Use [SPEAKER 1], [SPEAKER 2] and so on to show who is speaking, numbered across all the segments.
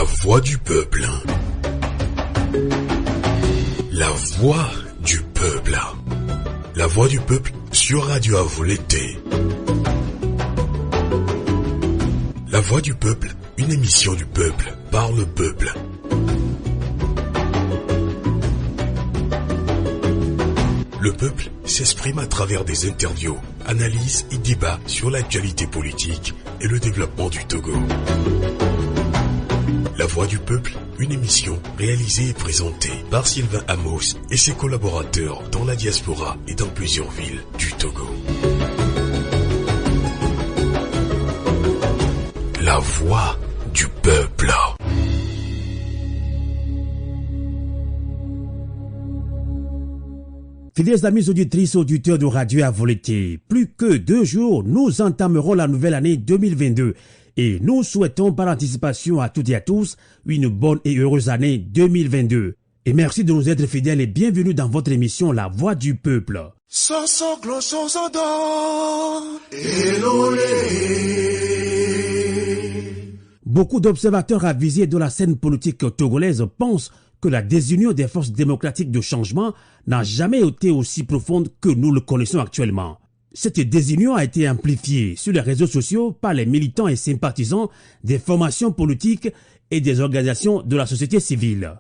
[SPEAKER 1] La voix du peuple. La voix du peuple. La voix du peuple sur Radio Avo l'été. La voix du peuple, une émission du peuple, par le peuple. Le peuple s'exprime à travers des interviews, analyses et débats sur l'actualité politique et le développement du Togo. La voix du peuple, une émission réalisée et présentée par Sylvain Amos et ses collaborateurs dans la diaspora et dans plusieurs villes du Togo. La voix du peuple.
[SPEAKER 2] Fidèles amis auditrices, auditeurs de Radio Avo l'été, plus que 2 jours, nous entamerons la nouvelle année 2022 et nous souhaitons par anticipation à toutes et à tous une bonne et heureuse année 2022. Et merci de nous être fidèles et bienvenue dans votre émission La Voix du Peuple. Beaucoup d'observateurs avisés de la scène politique togolaise pensent que la désunion des forces démocratiques de changement n'a jamais été aussi profonde que nous le connaissons actuellement. Cette désunion a été amplifiée sur les réseaux sociaux par les militants et sympathisants des formations politiques et des organisations de la société civile.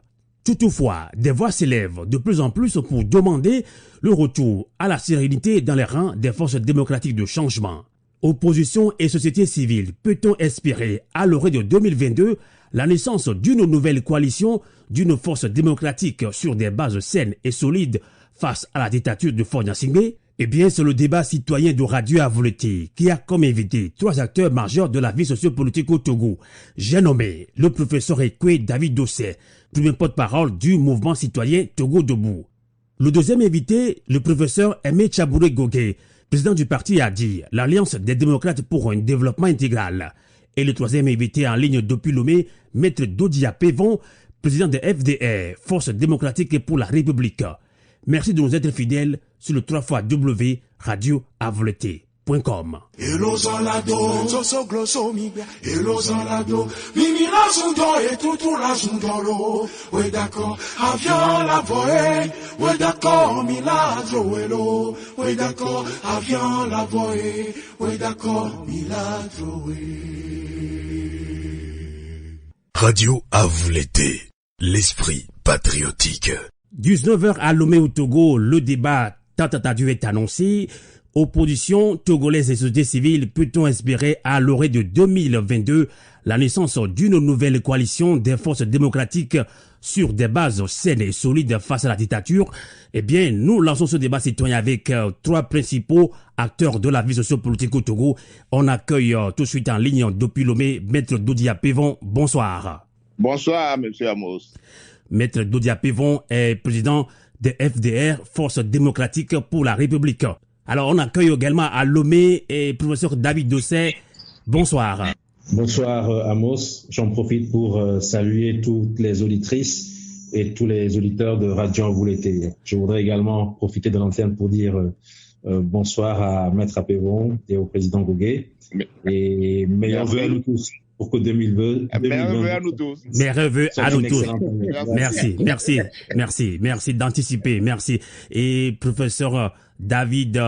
[SPEAKER 2] Toutefois, des voix s'élèvent de plus en plus pour demander le retour à la sérénité dans les rangs des forces démocratiques de changement. Opposition et société civile, peut-on espérer à l'horizon de 2022 la naissance d'une nouvelle coalition, d'une force démocratique sur des bases saines et solides face à la dictature de Faure Gnassingbé? Eh bien, c'est le débat citoyen de Radio Avo l'été qui a comme invité 3 acteurs majeurs de la vie sociopolitique au Togo. J'ai nommé le professeur Ekwe David Dossé, premier porte-parole du mouvement citoyen Togo Debout. Le deuxième invité, le professeur Aimé Tchabouré Gogué, président du parti ADI, l'Alliance des démocrates pour un développement intégral. Et le troisième invité en ligne depuis Lomé, Maître Dodia Pévon, président de FDR, Force démocratique pour la République. Merci de nous être fidèles sur le 3xW.radioavoleté.com.
[SPEAKER 1] Radio Avo l'été, l'esprit patriotique.
[SPEAKER 2] 19h à Lomé au Togo, le débat tant attendu est annoncé. Opposition togolaise et société civile, peut-on espérer à l'horizon de 2022 la naissance d'une nouvelle coalition des forces démocratiques sur des bases saines et solides face à la dictature? Eh bien, nous lançons ce débat citoyen avec 3 principaux acteurs de la vie sociopolitique au Togo. On accueille tout de suite en ligne depuis Lomé, Maître Dodia Pévon. Bonsoir.
[SPEAKER 3] Bonsoir, Monsieur Amos.
[SPEAKER 2] Maître Dodia Pévon est président de FDR, Force démocratique pour la République. Alors, on accueille également à Lomé et professeur David Dossé. Bonsoir.
[SPEAKER 4] Bonsoir, Amos. J'en profite pour saluer toutes les auditrices et tous les auditeurs de Radio Avo l'été. Je voudrais également profiter de l'antenne pour dire bonsoir à Maître Pévon et au président Gogué. Et meilleurs vœux à nous tous. Pour que 2020.
[SPEAKER 3] Meilleurs vœux à nous tous.
[SPEAKER 2] Meilleurs vœux à nous tous. Merci d'anticiper, merci. Et professeur David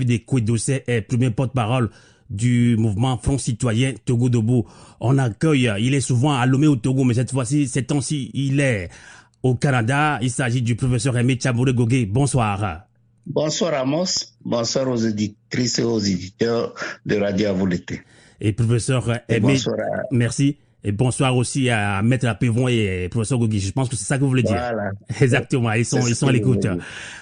[SPEAKER 2] Ekwe Dossé est premier porte-parole du mouvement Front Citoyen Togo Debout. On accueille, il est souvent à Lomé au Togo, mais cette fois-ci, ces temps-ci, il est au Canada. Il s'agit du professeur Aimé Tchabouré Gogué. Bonsoir.
[SPEAKER 5] Bonsoir Amos, bonsoir aux auditrices et aux auditeurs de Radio Avo l'été.
[SPEAKER 2] Et professeur Aimé, merci. Et bonsoir aussi à Maître Pévon et professeur Gogué. Je pense que c'est ça que vous voulez dire. Voilà. Exactement, ils sont à l'écoute.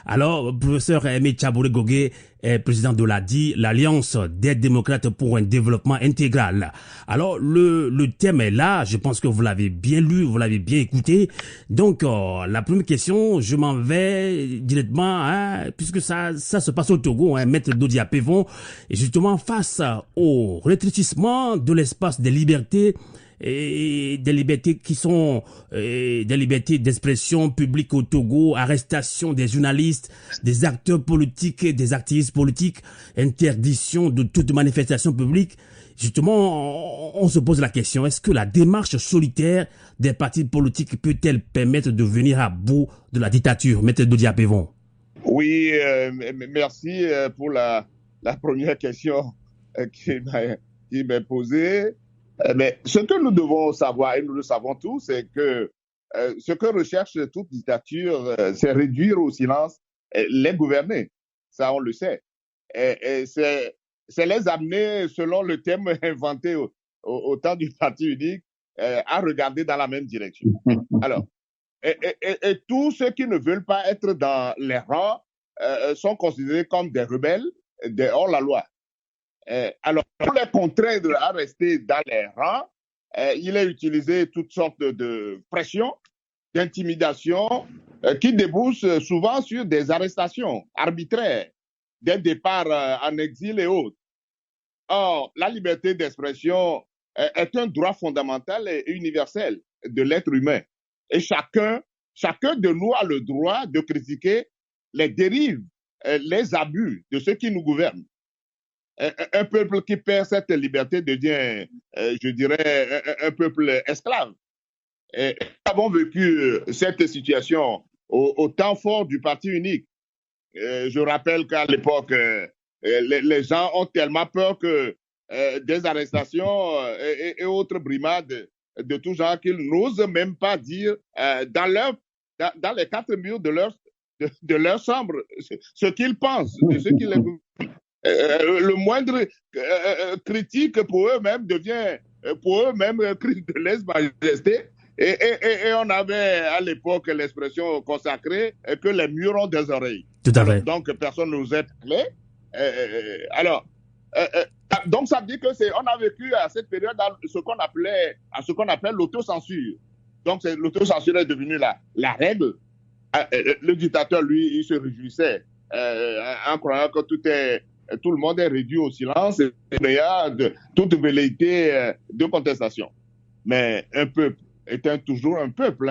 [SPEAKER 2] Alors, professeur Aimé Tchabouré Gogué est président de l'ADI, l'Alliance des démocrates pour un développement intégral. Alors, le thème est là, je pense que vous l'avez bien lu, vous l'avez bien écouté. Donc, la première question, je m'en vais directement, puisque ça se passe au Togo, Maître Dodia Pévon, et justement face au rétrécissement de l'espace des libertés, et des libertés qui sont des libertés d'expression publique au Togo, arrestation des journalistes, des acteurs politiques, des activistes politiques, interdiction de toute manifestation publique. Justement, on se pose la question, est-ce que la démarche solitaire des partis politiques peut-elle permettre de venir à bout de la dictature, Maître Dodia Pévon?
[SPEAKER 3] Oui, merci pour la première question qui m'est posée. Mais ce que nous devons savoir, et nous le savons tous, c'est que ce que recherche toute dictature, c'est réduire au silence les gouvernés. Ça, on le sait. Et c'est les amener, selon le thème inventé au temps du parti unique, à regarder dans la même direction. Alors, et tous ceux qui ne veulent pas être dans les rangs sont considérés comme des rebelles, des hors-la-loi. Alors, pour les contraindre à rester dans les rangs, il est utilisé toutes sortes de pressions, d'intimidation, qui débouchent souvent sur des arrestations arbitraires, des départs en exil et autres. Or, la liberté d'expression est un droit fondamental et universel de l'être humain. Et chacun de nous a le droit de critiquer les dérives, les abus de ceux qui nous gouvernent. Un peuple qui perd cette liberté devient, je dirais, un peuple esclave. Et nous avons vécu cette situation au temps fort du parti unique. Je rappelle qu'à l'époque, les gens ont tellement peur que des arrestations et autres brimades de tout genre qu'ils n'osent même pas dire dans les quatre murs de leur chambre ce qu'ils pensent, de ce qu'ils le moindre critique pour eux-mêmes devient pour eux-mêmes cri de lèse-majesté. Et on avait à l'époque l'expression consacrée que les murs ont des oreilles.
[SPEAKER 2] Tout à fait.
[SPEAKER 3] Donc personne ne nous a parlé. Donc ça veut dire que on a vécu à cette période ce qu'on appelle l'autocensure. Donc l'autocensure est devenue la règle. Le dictateur, lui, il se réjouissait en croyant que tout le monde est réduit au silence et il y a toute velléité de contestation. Mais un peuple étant toujours un peuple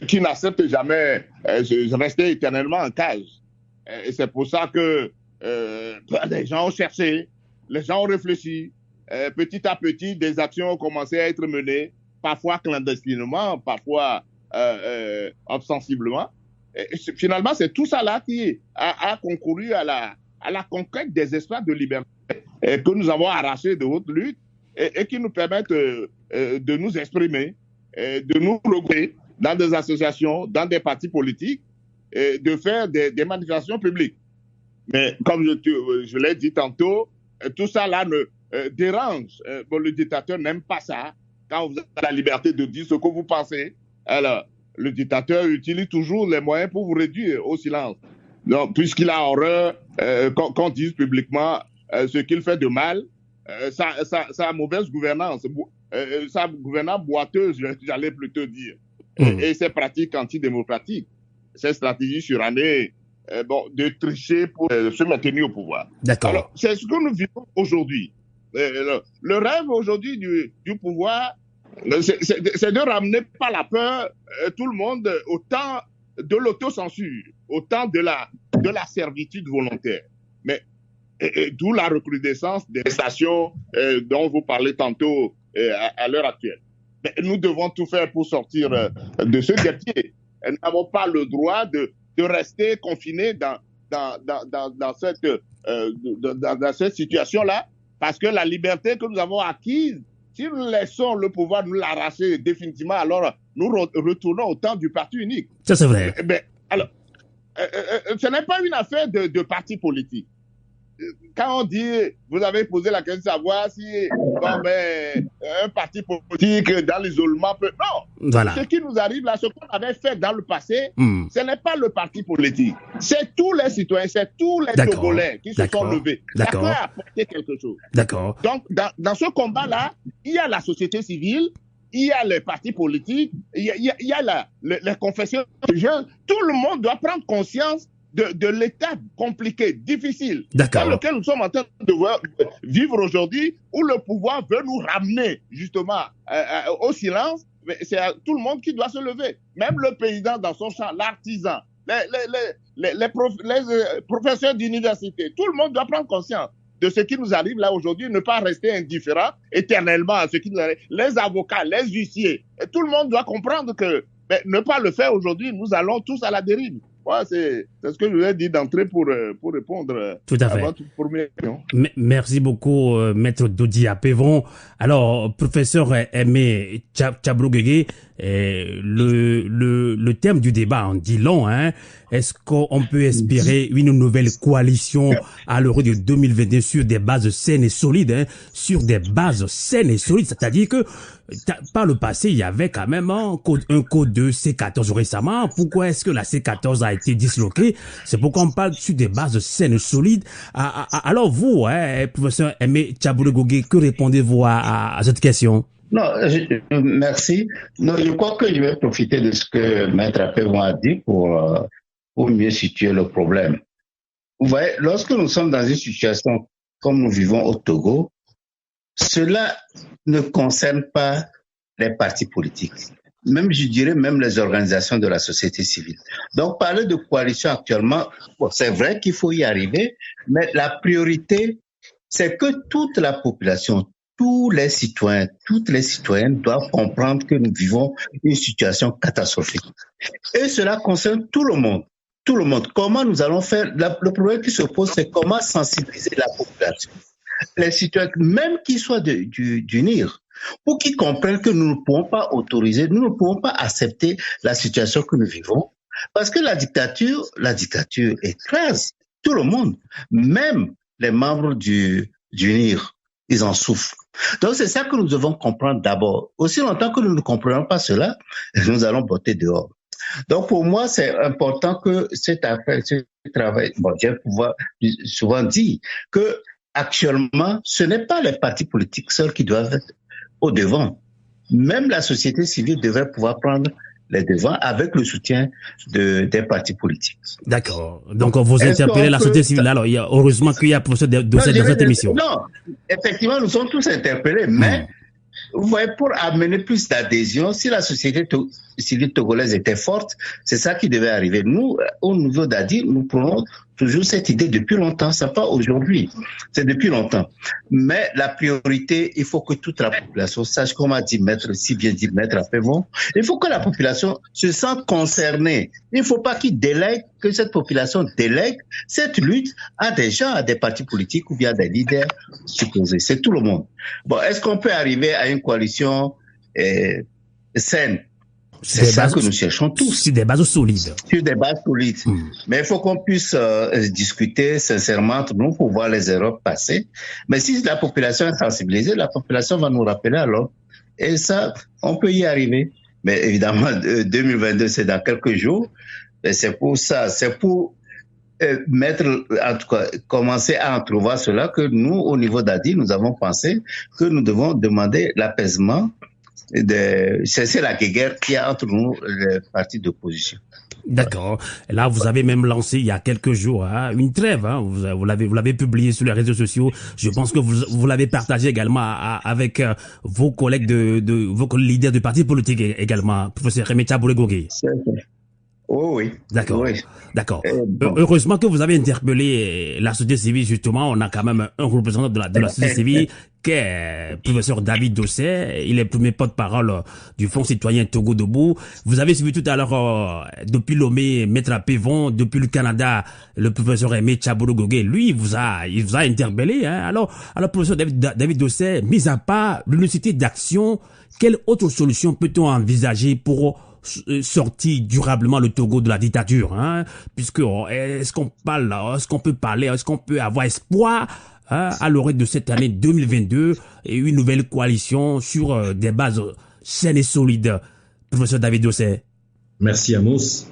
[SPEAKER 3] qui n'accepte jamais de rester éternellement en cage. Et c'est pour ça que les gens ont cherché, les gens ont réfléchi. Petit à petit, des actions ont commencé à être menées, parfois clandestinement, parfois ostensiblement. Et finalement, c'est tout ça là qui a concouru à la conquête des espaces de liberté que nous avons arrachés de haute lutte et qui nous permettent de nous exprimer, de nous regrouper dans des associations, dans des partis politiques, de faire des manifestations publiques. Mais comme je l'ai dit tantôt, tout ça là dérange. Le dictateur n'aime pas ça. Quand vous avez la liberté de dire ce que vous pensez, alors le dictateur utilise toujours les moyens pour vous réduire au silence. Donc, puisqu'il a horreur qu'on dise publiquement ce qu'il fait de mal, sa mauvaise gouvernance, sa gouvernance boiteuse, j'allais plutôt dire, et ses pratiques antidémocratiques, ses stratégies surannées, de tricher pour se maintenir au pouvoir.
[SPEAKER 2] D'accord.
[SPEAKER 3] Alors, c'est ce que nous vivons aujourd'hui. Le rêve aujourd'hui du pouvoir, c'est de ramener par la peur tout le monde au temps de l'autocensure, au temps de la servitude volontaire. Mais d'où la recrudescence des stations dont vous parlez tantôt à l'heure actuelle. Mais nous devons tout faire pour sortir de ce guettier. Nous n'avons pas le droit de rester confinés dans cette situation-là, parce que la liberté que nous avons acquise, si nous laissons le pouvoir nous l'arracher définitivement, alors nous retournons au temps du parti unique.
[SPEAKER 2] Ça, c'est vrai.
[SPEAKER 3] Alors, ce n'est pas une affaire de parti politique. Quand on dit, vous avez posé la question de savoir si un parti politique dans l'isolement peut... Non,
[SPEAKER 2] voilà.
[SPEAKER 3] Ce qui nous arrive là, ce qu'on avait fait dans le passé, ce n'est pas le parti politique. C'est tous les citoyens, c'est tous les Togolais qui se sont levés. Chacun a apporté quelque chose.
[SPEAKER 2] D'accord.
[SPEAKER 3] Donc, dans ce combat-là, il y a la société civile, il y a les partis politiques, il y a les confessions religieusses. Tout le monde doit prendre conscience de l'état compliqué, difficile, dans lequel nous sommes en train de vivre aujourd'hui, où le pouvoir veut nous ramener justement au silence. Mais c'est tout le monde qui doit se lever. Même le paysan dans son champ, l'artisan, les professeurs d'université, tout le monde doit prendre conscience de ce qui nous arrive là aujourd'hui, ne pas rester indifférent éternellement à ce qui nous arrive. Les avocats, les huissiers, et tout le monde doit comprendre que ne pas le faire aujourd'hui, nous allons tous à la dérive. Ouais, c'est ce que je vous ai dit d'entrée pour répondre
[SPEAKER 2] tout à fait.
[SPEAKER 3] À votre première question.
[SPEAKER 2] Merci beaucoup, Maître Dodi Apevon. Alors, professeur Aimé Tchabrouguégué, le thème du débat en dit long, hein. Est-ce qu'on peut espérer une nouvelle coalition à l'heure de 2022 sur des bases saines et solides, hein, sur des bases saines et solides, c'est-à-dire que par le passé, il y avait quand même un code de C14 récemment. Pourquoi est-ce que la C14 a été disloquée? C'est pourquoi on parle sur des bases saines et solides. Alors vous, professeur Aimé Tchabrouguégué, que répondez-vous à cette question?
[SPEAKER 5] Non, merci. Non, je crois que je vais profiter de ce que Maître Apevon a dit pour mieux situer le problème. Vous voyez, lorsque nous sommes dans une situation comme nous vivons au Togo, cela ne concerne pas les partis politiques, même je dirais même les organisations de la société civile. Donc parler de coalition actuellement, bon, c'est vrai qu'il faut y arriver, mais la priorité, c'est que toute la population, tous les citoyens, toutes les citoyennes doivent comprendre que nous vivons une situation catastrophique. Et cela concerne tout le monde. Tout le monde. Comment nous allons faire? Le problème qui se pose, c'est comment sensibiliser la population. Les citoyens, même qu'ils soient d'unir, pour qu'ils comprennent que nous ne pouvons pas autoriser, nous ne pouvons pas accepter la situation que nous vivons, parce que la dictature écrase tout le monde, même les membres d'unir, ils en souffrent. Donc c'est ça que nous devons comprendre d'abord. Aussi longtemps que nous ne comprenons pas cela, nous allons botter dehors. Donc pour moi, c'est important que cette affaire, ce travail, bon, j'ai souvent dit que actuellement, ce n'est pas les partis politiques seuls qui doivent être au devant. Même la société civile devrait pouvoir prendre les devants avec le soutien des partis politiques.
[SPEAKER 2] D'accord. Donc, vous interpellez la société civile. Alors, heureusement qu'il y a pour ce dossier dans cette émission.
[SPEAKER 5] Non, effectivement, nous sommes tous interpellés, mais vous voyez, pour amener plus d'adhésion, si la société civile togolaise était forte, c'est ça qui devait arriver. Nous, au niveau d'ADI, nous prenons toujours cette idée depuis longtemps. C'est pas aujourd'hui, c'est depuis longtemps. Mais la priorité, il faut que toute la population sache, comme a dit si bien dit Maître Apevon, il faut que la population se sente concernée. Il ne faut pas que cette population délègue cette lutte à des gens, à des partis politiques ou bien à des leaders supposés. C'est tout le monde. Bon, est-ce qu'on peut arriver à une coalition saine? C'est ça que nous cherchons tous.
[SPEAKER 2] Sur des bases solides.
[SPEAKER 5] Sur des bases solides. Mais il faut qu'on puisse discuter sincèrement entre nous pour voir les erreurs passées. Mais si la population est sensibilisée, la population va nous rappeler alors. Et ça, on peut y arriver. Mais évidemment, 2022, c'est dans quelques jours. Et c'est pour ça, c'est pour en tout cas, commencer à entrevoir cela que nous, au niveau d'ADI, nous avons pensé que nous devons demander l'apaisement, cesser la guerre qu'il y a entre nous, les partis d'opposition.
[SPEAKER 2] D'accord. Là, vous avez même lancé il y a quelques jours une trêve. Vous l'avez publié sur les réseaux sociaux. Je pense que vous l'avez partagé également avec vos collègues vos leaders de partis politiques également, professeur Aimé Tchabrouguégué.
[SPEAKER 5] Oh oui.
[SPEAKER 2] D'accord.
[SPEAKER 5] Oui.
[SPEAKER 2] D'accord.
[SPEAKER 5] Bon.
[SPEAKER 2] Heureusement que vous avez interpellé la société civile, justement. On a quand même un représentant de la société civile qui est professeur David Dossé. Il est le premier porte-parole du Fonds citoyen Togo Debout. Vous avez suivi tout à l'heure, depuis Lomé, Maître Apevon, depuis le Canada, le professeur Aimé Tchabrouguégué. Lui, il vous a interpellé, hein. Alors, professeur David Dossé, mis à part l'unicité d'action, quelle autre solution peut-on envisager pour sortir durablement le Togo de la dictature, hein? Puisque est-ce qu'on peut avoir espoir à l'orée de cette année 2022 et une nouvelle coalition sur des bases saines et solides? Professeur David Dossé.
[SPEAKER 4] Merci Amos.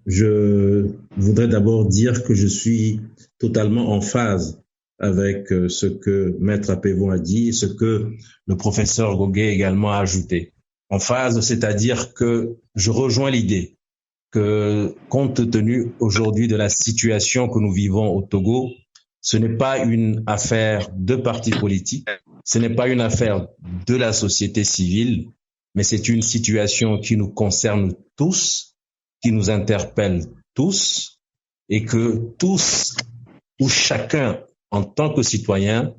[SPEAKER 4] Je voudrais d'abord dire que je suis totalement en phase avec ce que Maître Apevon a dit et ce que le professeur Gogué également a ajouté. En phase, c'est-à-dire que je rejoins l'idée que, compte tenu aujourd'hui de la situation que nous vivons au Togo, ce n'est pas une affaire de partis politiques, ce n'est pas une affaire de la société civile, mais c'est une situation qui nous concerne tous, qui nous interpelle tous, et que tous ou chacun en tant que citoyen,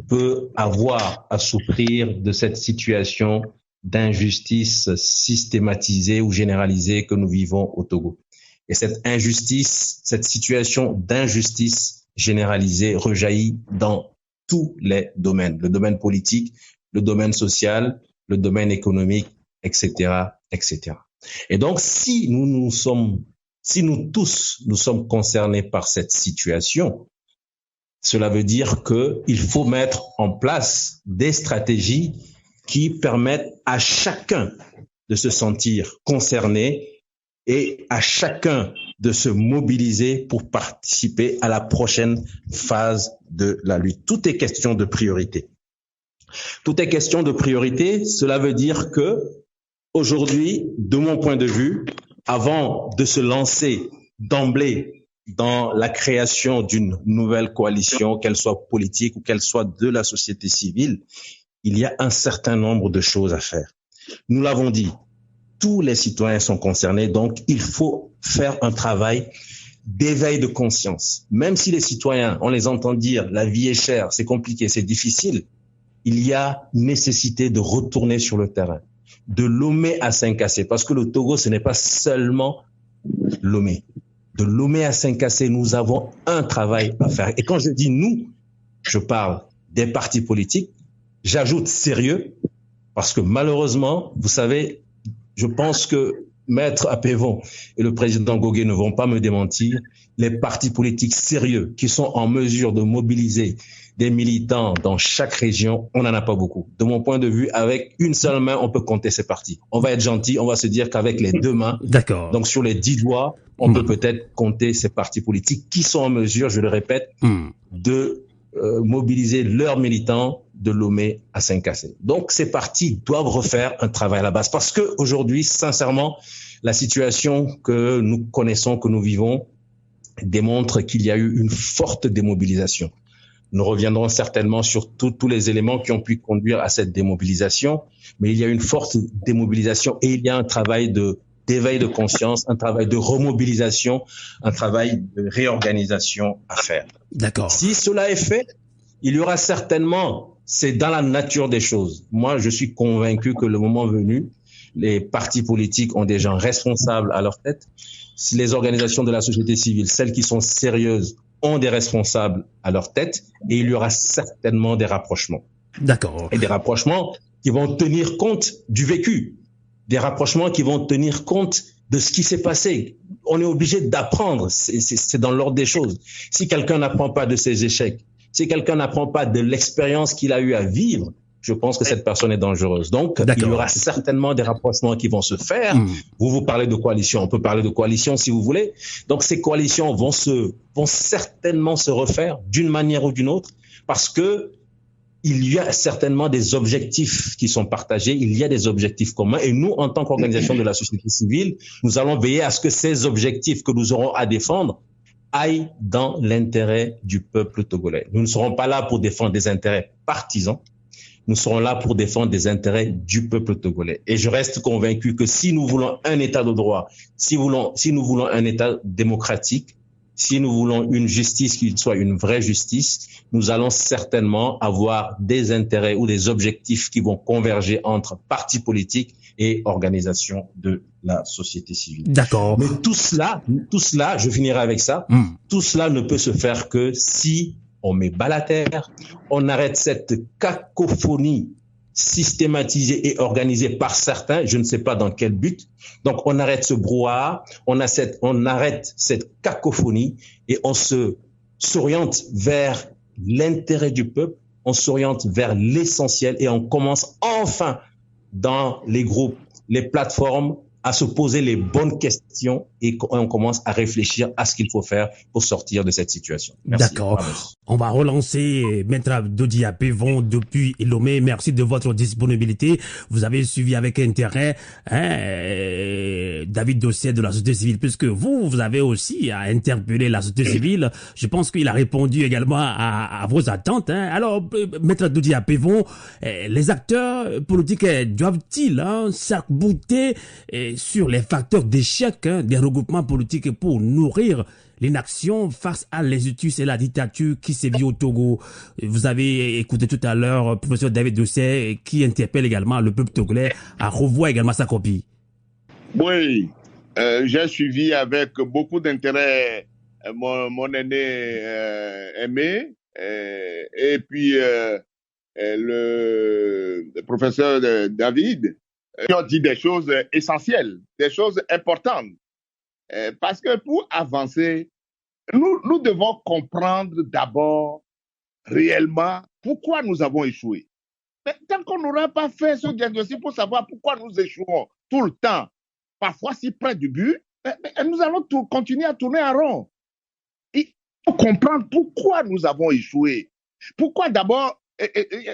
[SPEAKER 4] peut avoir à souffrir de cette situation d'injustice systématisée ou généralisée que nous vivons au Togo. Et cette injustice, cette situation d'injustice généralisée rejaillit dans tous les domaines, le domaine politique, le domaine social, le domaine économique, etc., etc. Et donc, si nous tous nous sommes concernés par cette situation, cela veut dire qu'il faut mettre en place des stratégies qui permettent à chacun de se sentir concerné et à chacun de se mobiliser pour participer à la prochaine phase de la lutte. Tout est question de priorité. Tout est question de priorité. Cela veut dire que aujourd'hui, de mon point de vue, avant de se lancer d'emblée dans la création d'une nouvelle coalition, qu'elle soit politique ou qu'elle soit de la société civile, il y a un certain nombre de choses à faire. Nous l'avons dit, tous les citoyens sont concernés, donc il faut faire un travail d'éveil de conscience. Même si les citoyens, on les entend dire, la vie est chère, c'est compliqué, c'est difficile, il y a nécessité de retourner sur le terrain, de Lomé à Saint-Cassé, parce que le Togo, ce n'est pas seulement Lomé. De Lomé à Saint-Cassé, nous avons un travail à faire. Et quand je dis nous, je parle des partis politiques, j'ajoute sérieux, parce que malheureusement, vous savez, je pense que Maître Apévon et le président Gogué ne vont pas me démentir. Les partis politiques sérieux qui sont en mesure de mobiliser des militants dans chaque région, on n'en a pas beaucoup. De mon point de vue, avec une seule main, on peut compter ces partis. On va être gentil, on va se dire qu'avec les deux mains, donc sur les 10 doigts, on peut peut-être compter ces partis politiques qui sont en mesure, je le répète, de mobiliser leurs militants de Lomé à Saint-Cassé. Donc, ces partis doivent refaire un travail à la base parce que aujourd'hui, sincèrement, la situation que nous connaissons, que nous vivons, démontre qu'il y a eu une forte démobilisation. Nous reviendrons certainement sur tous les éléments qui ont pu conduire à cette démobilisation, mais il y a une forte démobilisation et il y a un travail d'éveil de conscience, un travail de remobilisation, un travail de réorganisation à faire.
[SPEAKER 2] D'accord.
[SPEAKER 4] Si cela est fait, il y aura certainement, c'est dans la nature des choses. Moi, je suis convaincu que le moment venu, les partis politiques ont des gens responsables à leur tête. Si les organisations de la société civile, celles qui sont sérieuses, ont des responsables à leur tête, et il y aura certainement des rapprochements.
[SPEAKER 2] D'accord.
[SPEAKER 4] Et des rapprochements qui vont tenir compte du vécu. Des rapprochements qui vont tenir compte de ce qui s'est passé. On est obligé d'apprendre, c'est dans l'ordre des choses. Si quelqu'un n'apprend pas de ses échecs, si quelqu'un n'apprend pas de l'expérience qu'il a eu à vivre, je pense que cette personne est dangereuse. Donc, il y aura certainement des rapprochements qui vont se faire. Vous parlez de coalition, on peut parler de coalition si vous voulez. Donc, ces coalitions vont certainement se refaire d'une manière ou d'une autre parce que il y a certainement des objectifs qui sont partagés, il y a des objectifs communs et nous, en tant qu'organisation de la société civile, nous allons veiller à ce que ces objectifs que nous aurons à défendre aillent dans l'intérêt du peuple togolais. Nous ne serons pas là pour défendre des intérêts partisans, nous serons là pour défendre des intérêts du peuple togolais. Et je reste convaincu que si nous voulons un État de droit, si nous voulons un État démocratique, si nous voulons une justice qui soit une vraie justice, nous allons certainement avoir des intérêts ou des objectifs qui vont converger entre partis politiques et organisations de la société civile.
[SPEAKER 2] D'accord.
[SPEAKER 4] Mais tout cela, je finirai avec ça, tout cela ne peut se faire que si on met bas la terre, on arrête cette cacophonie systématisée et organisée par certains, je ne sais pas dans quel but. Donc, on arrête ce brouhaha, on arrête cette cacophonie et on s'oriente vers l'intérêt du peuple, on s'oriente vers l'essentiel et on commence enfin dans les groupes, les plateformes, à se poser les bonnes questions et on commence à réfléchir à ce qu'il faut faire pour sortir de cette situation. Merci.
[SPEAKER 2] D'accord. On va relancer Maître Dodi Apévon depuis Lomé. Merci de votre disponibilité. Vous avez suivi avec intérêt David Dossier de la société civile, puisque vous avez aussi à interpeller la société civile. Je pense qu'il a répondu également à vos attentes. Alors, Maître Dodi Apévon, les acteurs politiques doivent-ils s'arc-bouter sur les facteurs d'échec des regroupements politiques pour nourrir l'inaction face à l'injustice et la dictature qui sévit au Togo. Vous avez écouté tout à l'heure le professeur David Doucet qui interpelle également le peuple togolais à revoir également sa copie.
[SPEAKER 3] Oui, j'ai suivi avec beaucoup d'intérêt mon aîné Aimé et puis le professeur David qui ont dit des choses essentielles, des choses importantes. Parce que pour avancer, nous devons comprendre d'abord réellement pourquoi nous avons échoué. Mais tant qu'on n'aura pas fait ce diagnostic pour savoir pourquoi nous échouons tout le temps, parfois si près du but, nous allons continuer à tourner en rond. Il faut comprendre pourquoi nous avons échoué. Pourquoi d'abord,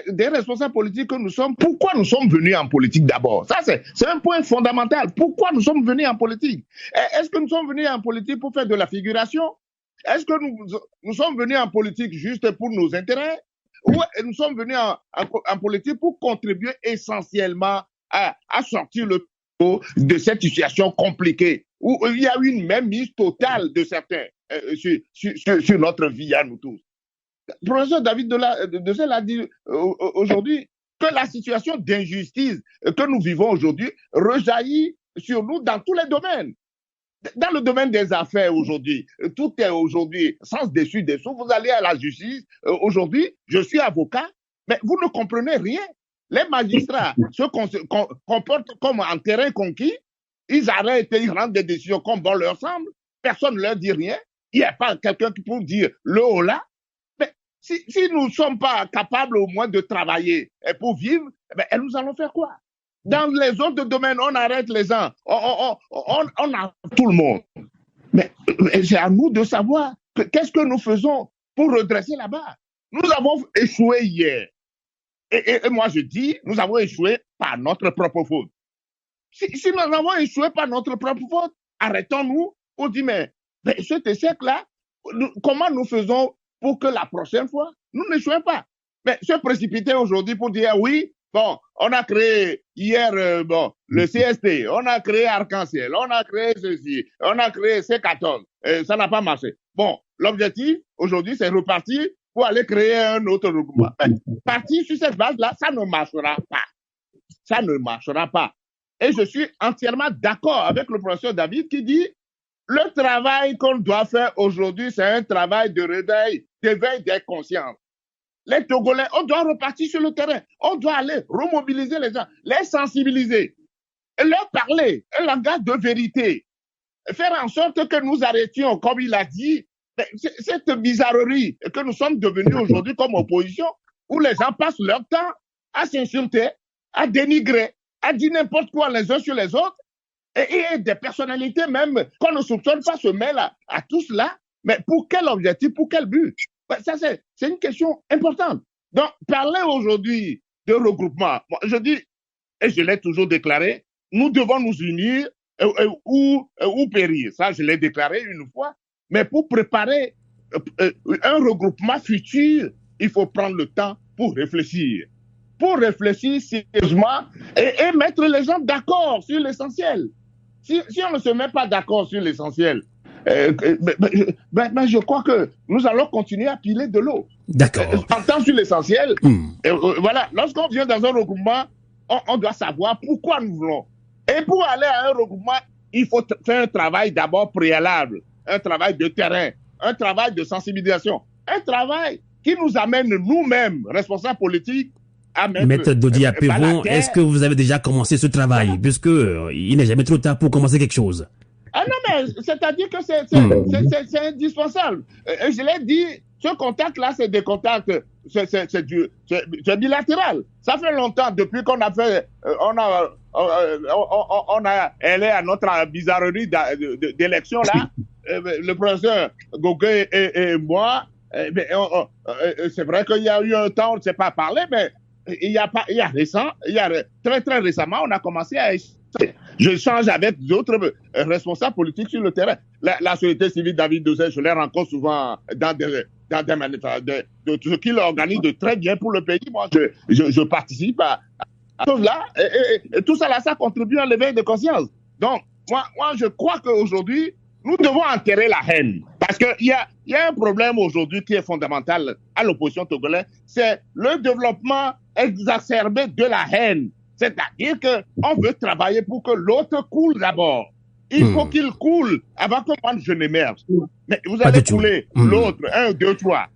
[SPEAKER 3] des responsables politiques que nous sommes, pourquoi nous sommes venus en politique d'abord? Ça, c'est un point fondamental. Pourquoi nous sommes venus en politique? Est-ce que nous sommes venus en politique pour faire de la figuration? Est-ce que nous sommes venus en politique juste pour nos intérêts? Ou nous sommes venus en politique pour contribuer essentiellement à sortir le Togo de cette situation compliquée où il y a eu une mainmise totale de certains sur notre vie à nous tous. Le professeur David Doucet l'a dit aujourd'hui, que la situation d'injustice que nous vivons aujourd'hui rejaillit sur nous dans tous les domaines. Dans le domaine des affaires aujourd'hui, tout est aujourd'hui sans dessus-dessous. Vous allez à la justice, aujourd'hui, je suis avocat, mais vous ne comprenez rien. Les magistrats se comportent comme en terrain conquis, ils arrêtent et ils rendent des décisions comme bon leur semble, personne ne leur dit rien, il n'y a pas quelqu'un qui peut dire le haut là. Mais si nous ne sommes pas capables au moins de travailler pour vivre, nous allons faire quoi? Dans les autres domaines, on arrête les gens, on a tout le monde. Mais c'est à nous de savoir qu'est-ce que nous faisons pour redresser la barre. Nous avons échoué hier. Et moi je dis, nous avons échoué par notre propre faute. Si nous avons échoué par notre propre faute, arrêtons-nous pour dire, mais cet échec-là, comment nous faisons pour que la prochaine fois, nous n'échouions pas? Mais se précipiter aujourd'hui pour dire, oui, bon, on a créé hier le CST, on a créé Arc-en-Ciel, on a créé ceci, on a créé C14, ça n'a pas marché. Bon, l'objectif aujourd'hui, c'est repartir pour aller créer un autre regroupement. Partir sur cette base-là, ça ne marchera pas. Ça ne marchera pas. Et je suis entièrement d'accord avec le professeur David qui dit le travail qu'on doit faire aujourd'hui, c'est un travail de réveil, d'éveil des consciences. Les Togolais, on doit repartir sur le terrain. On doit aller remobiliser les gens, les sensibiliser, et leur parler un langage de vérité. Faire en sorte que nous arrêtions, comme il a dit, cette bizarrerie que nous sommes devenus aujourd'hui comme opposition, où les gens passent leur temps à s'insulter, à dénigrer, à dire n'importe quoi les uns sur les autres, et des personnalités même qu'on ne soupçonne pas se mêlent à tout cela. Mais pour quel objectif, pour quel but? Ça, c'est une question importante. Donc, parler aujourd'hui de regroupement, je dis, et je l'ai toujours déclaré, nous devons nous unir ou périr. Ça, je l'ai déclaré une fois. Mais pour préparer un regroupement futur, il faut prendre le temps pour réfléchir. Pour réfléchir sérieusement et mettre les gens d'accord sur l'essentiel. Si on ne se met pas d'accord sur l'essentiel, je crois que nous allons continuer à piler de l'eau.
[SPEAKER 2] D'accord.
[SPEAKER 3] Entendre sur l'essentiel, voilà, lorsqu'on vient dans un regroupement, on doit savoir pourquoi nous voulons. Et pour aller à un regroupement, il faut faire un travail d'abord préalable, un travail de terrain, un travail de sensibilisation, un travail qui nous amène nous-mêmes, responsables politiques, à mettre...
[SPEAKER 2] Maître Dodi Apéron, est-ce que vous avez déjà commencé ce travail, puisque il n'est jamais trop tard pour commencer quelque chose?
[SPEAKER 3] Ah non, mais c'est-à-dire que c'est indispensable. Et je l'ai dit, ce contact-là, c'est des contacts, c'est bilatéral. Ça fait longtemps, depuis qu'on a fait, elle est à notre bizarrerie d'élection là, le professeur Goguet et moi, c'est vrai qu'il y a eu un temps, on ne s'est pas parlé, mais il y a très très récemment, on a commencé à échanger. Je change avec d'autres responsables politiques sur le terrain. La société civile David Doucet, je les rencontre souvent dans des manifestations, de ce qu'il organise de très bien pour le pays. Moi, je participe à tout là, et tout ça là, ça contribue à l'éveil de conscience. Donc, moi, je crois qu'aujourd'hui, nous devons enterrer la haine. Parce qu'il y a un problème aujourd'hui qui est fondamental à l'opposition togolaise, c'est le développement exacerbé de la haine. C'est-à-dire qu'on veut travailler pour que l'autre coule d'abord. Il faut qu'il coule avant que moi je n'émerge. Mais vous allez couler l'autre, 1, 2, 3.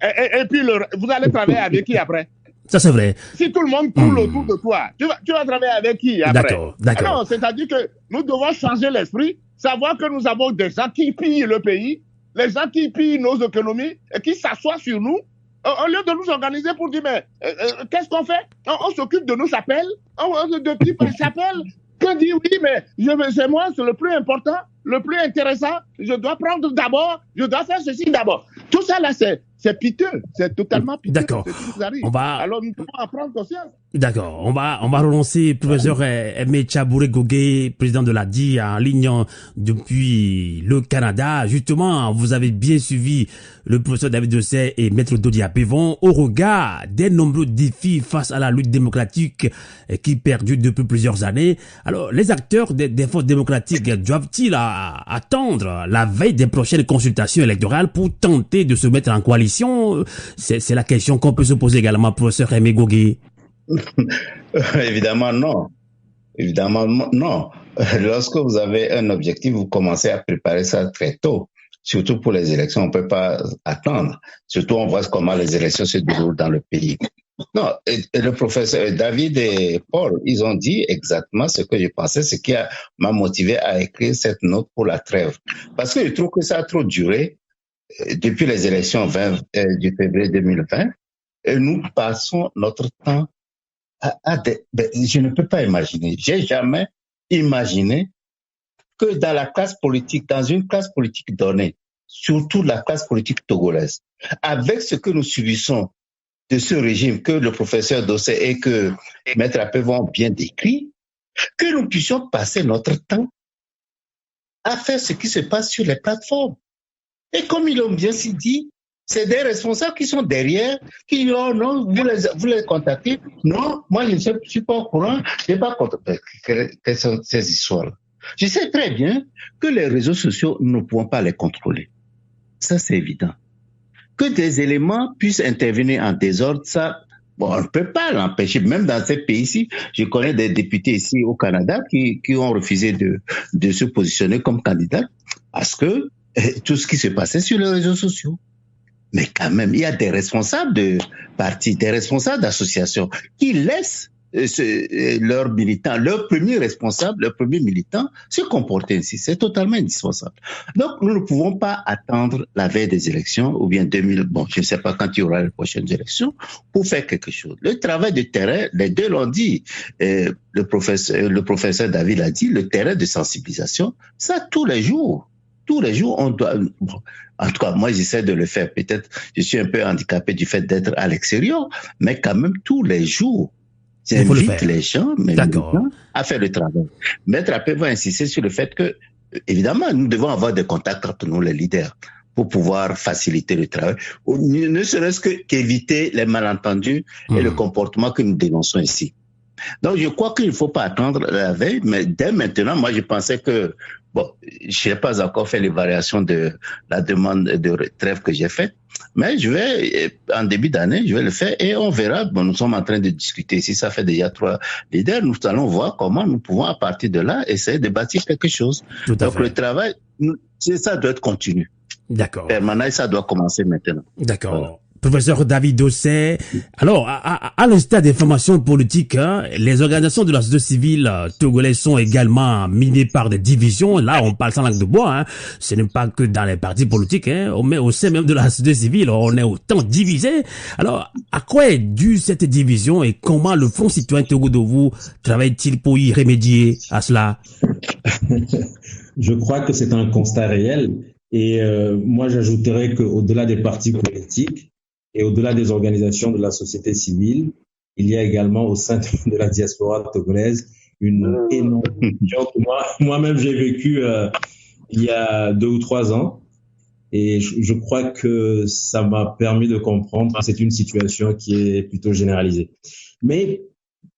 [SPEAKER 3] Et puis vous allez travailler avec qui après?
[SPEAKER 2] Ça, c'est vrai.
[SPEAKER 3] Si tout le monde coule autour de toi, tu vas travailler avec qui après?
[SPEAKER 2] D'accord.
[SPEAKER 3] Alors, c'est-à-dire que nous devons changer l'esprit, savoir que nous avons des gens qui pillent le pays, les gens qui pillent nos économies et qui s'assoient sur nous, au lieu de nous organiser pour dire, mais qu'est-ce qu'on fait? On s'occupe de nos chapelles, de type chapelle, que dit oui, mais c'est moi, c'est le plus important, le plus intéressant, je dois prendre d'abord, je dois faire ceci d'abord. Tout ça là, c'est piteux, c'est totalement piteux.
[SPEAKER 2] D'accord.
[SPEAKER 3] Alors nous devons en prendre conscience.
[SPEAKER 2] D'accord. On va relancer professeur Aimé Tchabouré Gogué, président de l'ADI, en ligne depuis le Canada. Justement, vous avez bien suivi le professeur David Dossé et Maître Dodi Apevon au regard des nombreux défis face à la lutte démocratique qui perdure depuis plusieurs années. Alors, les acteurs des forces démocratiques doivent-ils attendre la veille des prochaines consultations électorales pour tenter de se mettre en coalition? C'est la question qu'on peut se poser également, professeur Aimé Gogué.
[SPEAKER 5] Évidemment non. Lorsque vous avez un objectif, vous commencez à préparer ça très tôt. Surtout pour les élections, on ne peut pas attendre. Surtout, on voit comment les élections se déroulent dans le pays. Non, et le professeur David et Paul, ils ont dit exactement ce que je pensais, ce qui m'a motivé à écrire cette note pour la trêve. Parce que je trouve que ça a trop duré depuis les élections du février 2020. Et nous passons notre temps je ne peux pas imaginer, j'ai jamais imaginé que dans la classe politique, dans une classe politique donnée, surtout la classe politique togolaise, avec ce que nous subissons de ce régime que le professeur Dossé et que Maître Apevon ont bien décrit, que nous puissions passer notre temps à faire ce qui se passe sur les plateformes. Et comme ils l'ont bien dit, c'est des responsables qui sont derrière, qui disent, oh non, vous les contactez. Non, moi je ne suis pas au courant, je n'ai pas contacté. Quelles sont ces histoires-là? Je sais très bien que les réseaux sociaux, nous ne pouvons pas les contrôler. Ça, c'est évident. Que des éléments puissent intervenir en désordre, ça, on ne peut pas l'empêcher. Même dans ces pays-ci, je connais des députés ici au Canada qui ont refusé de se positionner comme candidats parce que tout ce qui se passait sur les réseaux sociaux. Mais quand même, il y a des responsables de partis, des responsables d'associations qui laissent leurs militants, leur premier responsable, leur premier militant se comporter ainsi. C'est totalement indispensable. Donc, nous ne pouvons pas attendre la veille des élections ou bien je ne sais pas quand il y aura les prochaines élections pour faire quelque chose. Le travail de terrain, les deux l'ont dit, le professeur David l'a dit, le terrain de sensibilisation, ça tous les jours. Tous les jours, on doit... En tout cas, moi, j'essaie de le faire. Peut-être, je suis un peu handicapé du fait d'être à l'extérieur, mais quand même, tous les jours, j'invite les gens à faire le travail. Maître Apé va insister sur le fait que, évidemment, nous devons avoir des contacts entre nous, les leaders, pour pouvoir faciliter le travail, ne serait-ce qu'éviter les malentendus et le comportement que nous dénonçons ici. Donc, je crois qu'il ne faut pas attendre la veille, mais dès maintenant, moi, je pensais que, je n'ai pas encore fait les variations de la demande de trêve que j'ai faite, mais en début d'année, je vais le faire et on verra. Nous sommes en train de discuter ici, ça fait déjà 3 leaders. Nous allons voir comment nous pouvons, à partir de là, essayer de bâtir quelque chose. Donc, le travail, ça doit être continu.
[SPEAKER 2] D'accord.
[SPEAKER 5] Permanent, ça doit commencer maintenant.
[SPEAKER 2] D'accord. Voilà. Professeur David Dossé, alors, à l'instar des formations politiques, les organisations de la société civile togolaise sont également minées par des divisions. Là, on parle sans langue de bois. Ce n'est pas que dans les partis politiques. Mais au sein même de la société civile, on est autant divisé. Alors, à quoi est due cette division et comment le Front citoyen Togo-Douvou travaille-t-il pour y remédier à cela?
[SPEAKER 4] Je crois que c'est un constat réel. Et moi, j'ajouterais qu'au-delà des partis politiques, et au-delà des organisations de la société civile, il y a également au sein de la diaspora togolaise une énorme division que moi-même j'ai vécu il y a 2 ou 3 ans. Et je crois que ça m'a permis de comprendre que c'est une situation qui est plutôt généralisée. Mais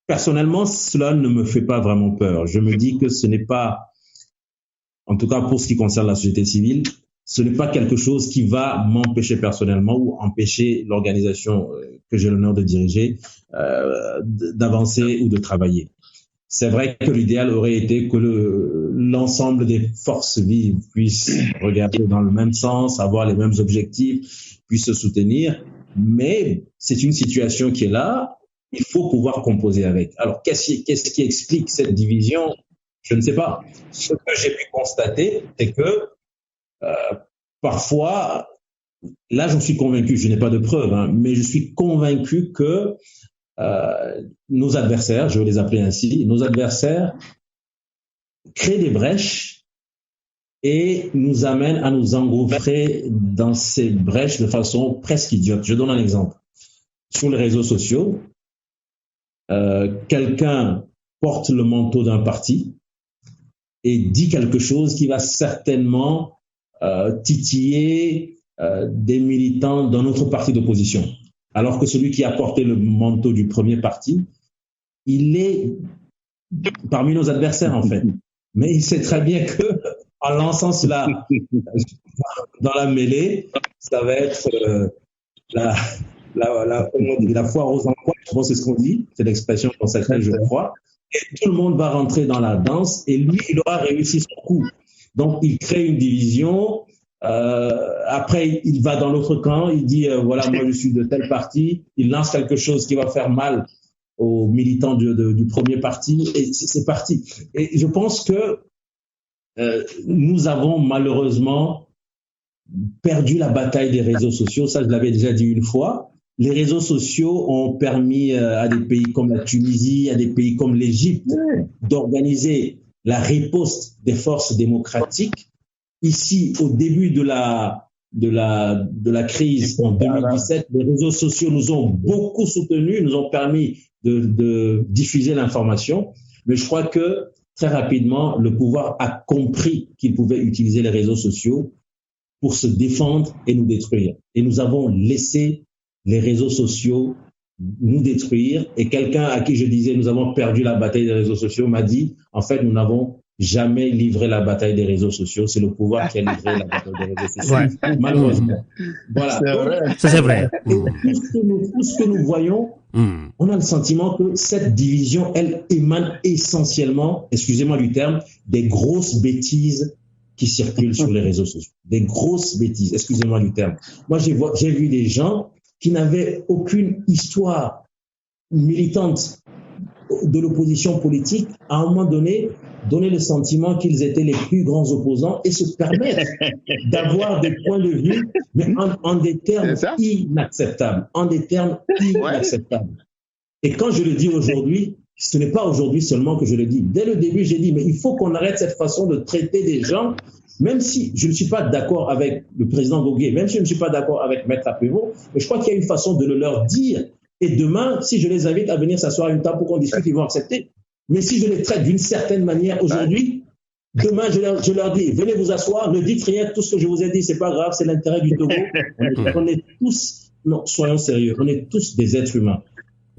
[SPEAKER 4] personnellement, cela ne me fait pas vraiment peur. Je me dis que ce n'est pas, en tout cas pour ce qui concerne la société civile, ce n'est pas quelque chose qui va m'empêcher personnellement ou empêcher l'organisation que j'ai l'honneur de diriger d'avancer ou de travailler. C'est vrai que l'idéal aurait été que l'ensemble des forces vives puissent regarder dans le même sens, avoir les mêmes objectifs, puissent se soutenir, mais c'est une situation qui est là, il faut pouvoir composer avec. Alors, qu'est-ce qui explique cette division? Je ne sais pas. Ce que j'ai pu constater, c'est que parfois, là j'en suis convaincu, je n'ai pas de preuves, hein, mais je suis convaincu que nos adversaires, je vais les appeler ainsi, nos adversaires créent des brèches et nous amènent à nous engouffrer dans ces brèches de façon presque idiote. Je donne un exemple. Sur les réseaux sociaux, quelqu'un porte le manteau d'un parti et dit quelque chose qui va certainement titiller des militants d'un autre parti d'opposition. Alors que celui qui a porté le manteau du premier parti, il est parmi nos adversaires en fait. Mais il sait très bien que en lançant cela dans la mêlée, ça va être la foire aux empois. Je pense que c'est ce qu'on dit, c'est l'expression consacrée, je crois. Et tout le monde va rentrer dans la danse et lui, il aura réussi son coup. Donc, il crée une division. Après, il va dans l'autre camp. Il dit, voilà, moi, je suis de tel parti. Il lance quelque chose qui va faire mal aux militants du premier parti. Et c'est parti. Et je pense que nous avons malheureusement perdu la bataille des réseaux sociaux. Ça, je l'avais déjà dit une fois. Les réseaux sociaux ont permis à des pays comme la Tunisie, à des pays comme l'Égypte, d'organiser la riposte des forces démocratiques. Ici, au début de la crise en 2017, les réseaux sociaux nous ont beaucoup soutenus, nous ont permis de diffuser l'information. Mais je crois que très rapidement, le pouvoir a compris qu'il pouvait utiliser les réseaux sociaux pour se défendre et nous détruire. Et nous avons laissé les réseaux sociaux nous détruire. Et quelqu'un à qui je disais nous avons perdu la bataille des réseaux sociaux m'a dit en fait nous n'avons jamais livré la bataille des réseaux sociaux, c'est le pouvoir qui a livré la bataille des réseaux sociaux. Ouais. Malheureusement. Voilà.
[SPEAKER 2] C'est vrai. Ça c'est vrai.
[SPEAKER 4] Tout ce que nous voyons, on a le sentiment que cette division, elle émane essentiellement, excusez-moi du terme, des grosses bêtises qui circulent sur les réseaux sociaux. Des grosses bêtises, excusez-moi du terme. Moi, j'ai vu des gens qui n'avaient aucune histoire militante de l'opposition politique, à un moment donné, donner le sentiment qu'ils étaient les plus grands opposants et se permettre d'avoir des points de vue, mais en des termes inacceptables. En des termes inacceptables. Et quand je le dis aujourd'hui, ce n'est pas aujourd'hui seulement que je le dis. Dès le début, j'ai dit, mais il faut qu'on arrête cette façon de traiter des gens, même si je ne suis pas d'accord avec le président Bogué, même si je ne suis pas d'accord avec Maître Apévo, mais je crois qu'il y a une façon de le leur dire. Et demain, si je les invite à venir s'asseoir à une table pour qu'on discute, ils vont accepter. Mais si je les traite d'une certaine manière aujourd'hui, demain, je leur dis, venez vous asseoir, ne dites rien, tout ce que je vous ai dit, c'est pas grave, c'est l'intérêt du Togo. On est tous, non, soyons sérieux, on est tous des êtres humains.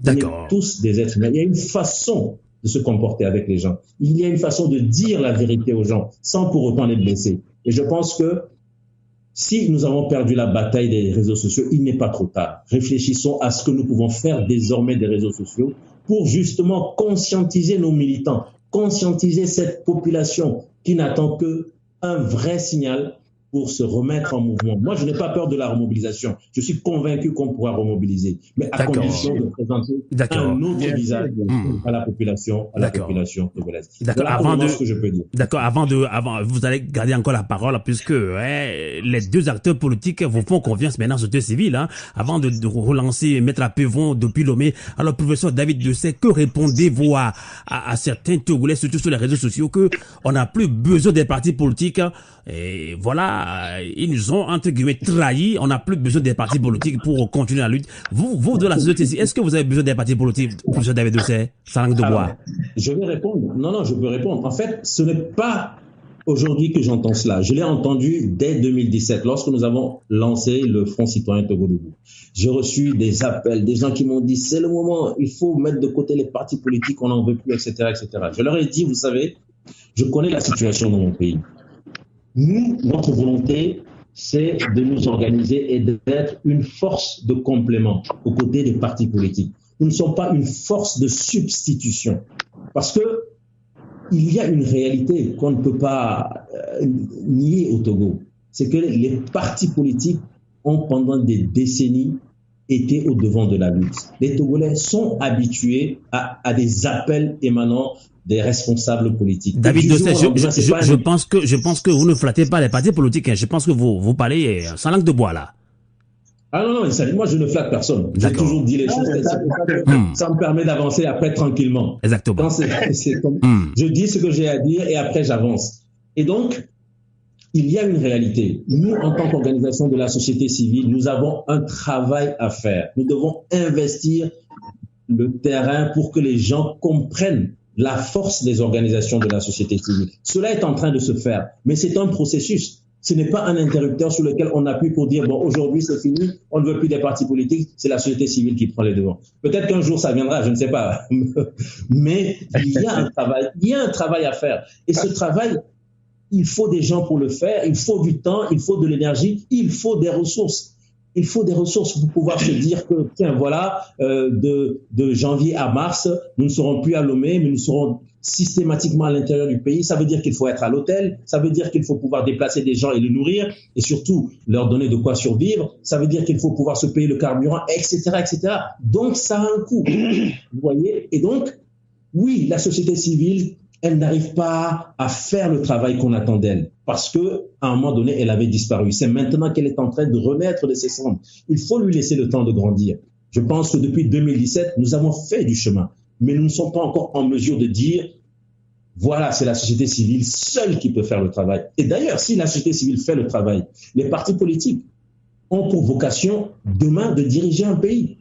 [SPEAKER 2] D'accord.
[SPEAKER 4] On est tous des êtres humains. Il y a une façon de se comporter avec les gens. Il y a une façon de dire la vérité aux gens, sans pour autant les blesser. Et je pense que si nous avons perdu la bataille des réseaux sociaux, il n'est pas trop tard. Réfléchissons à ce que nous pouvons faire désormais des réseaux sociaux pour justement conscientiser nos militants, conscientiser cette population qui n'attend qu'un vrai signal pour se remettre en mouvement. Moi, je n'ai pas peur de la remobilisation. Je suis convaincu qu'on pourra remobiliser, mais à condition de présenter un autre visage à la population togolaise.
[SPEAKER 2] D'accord.
[SPEAKER 4] Voilà ce que je peux dire.
[SPEAKER 2] D'accord. Avant, vous allez garder encore la parole, puisque les deux acteurs politiques vous font confiance maintenant, société civile. Avant de relancer Maître Apévo depuis Lomé. Alors, professeur David Dessay, que répondez-vous à certains Togolais, surtout sur les réseaux sociaux, que on n'a plus besoin des partis politiques? Et voilà, ils nous ont, entre guillemets, trahis. On n'a plus besoin des partis politiques pour continuer la lutte. Vous de la société civile, est-ce que vous avez besoin des partis politiques, professeur David Dessay, sa langue de bois?
[SPEAKER 4] Je vais répondre. Non, je peux répondre. En fait, ce n'est pas aujourd'hui que j'entends cela. Je l'ai entendu dès 2017, lorsque nous avons lancé le Front citoyen Togo Debout. J'ai reçu des appels, des gens qui m'ont dit, c'est le moment, il faut mettre de côté les partis politiques, on n'en veut plus, etc., etc. Je leur ai dit, vous savez, je connais la situation dans mon pays. Nous, notre volonté, c'est de nous organiser et d'être une force de complément aux côtés des partis politiques. Nous ne sommes pas une force de substitution. Parce que il y a une réalité qu'on ne peut pas nier au Togo. C'est que les partis politiques ont pendant des décennies été au devant de la lutte. Les Togolais sont habitués à des appels émanant des responsables politiques.
[SPEAKER 2] David Dossé, je pense que vous ne flattez pas les partis politiques. Je pense que vous parlez sans langue de bois là.
[SPEAKER 4] Ah non, moi je ne flatte personne. J'ai toujours dit les choses. Ça me permet d'avancer après tranquillement.
[SPEAKER 2] Exactement.
[SPEAKER 4] Je dis ce que j'ai à dire et après j'avance. Et donc, il y a une réalité. Nous, en tant qu'organisation de la société civile, nous avons un travail à faire. Nous devons investir le terrain pour que les gens comprennent la force des organisations de la société civile. Cela est en train de se faire, mais c'est un processus. Ce n'est pas un interrupteur sur lequel on appuie pour dire, bon, aujourd'hui c'est fini, on ne veut plus des partis politiques, c'est la société civile qui prend les devants. Peut-être qu'un jour ça viendra, je ne sais pas. Mais il y a un travail à faire. Et ce travail, il faut des gens pour le faire, il faut du temps, il faut de l'énergie, il faut des ressources. Il faut des ressources pour pouvoir se dire que, tiens, voilà, de janvier à mars, nous ne serons plus à Lomé, mais nous serons systématiquement à l'intérieur du pays. Ça veut dire qu'il faut être à l'hôtel, ça veut dire qu'il faut pouvoir déplacer des gens et les nourrir, et surtout leur donner de quoi survivre. Ça veut dire qu'il faut pouvoir se payer le carburant, etc., etc. Donc, ça a un coût. Vous voyez? Et donc, oui, la société civile, elle n'arrive pas à faire le travail qu'on attend d'elle parce que à un moment donné, elle avait disparu. C'est maintenant qu'elle est en train de renaître de ses cendres. Il faut lui laisser le temps de grandir. Je pense que depuis 2017, nous avons fait du chemin, mais nous ne sommes pas encore en mesure de dire voilà, c'est la société civile seule qui peut faire le travail. Et d'ailleurs, si la société civile fait le travail, les partis politiques ont pour vocation demain de diriger un pays.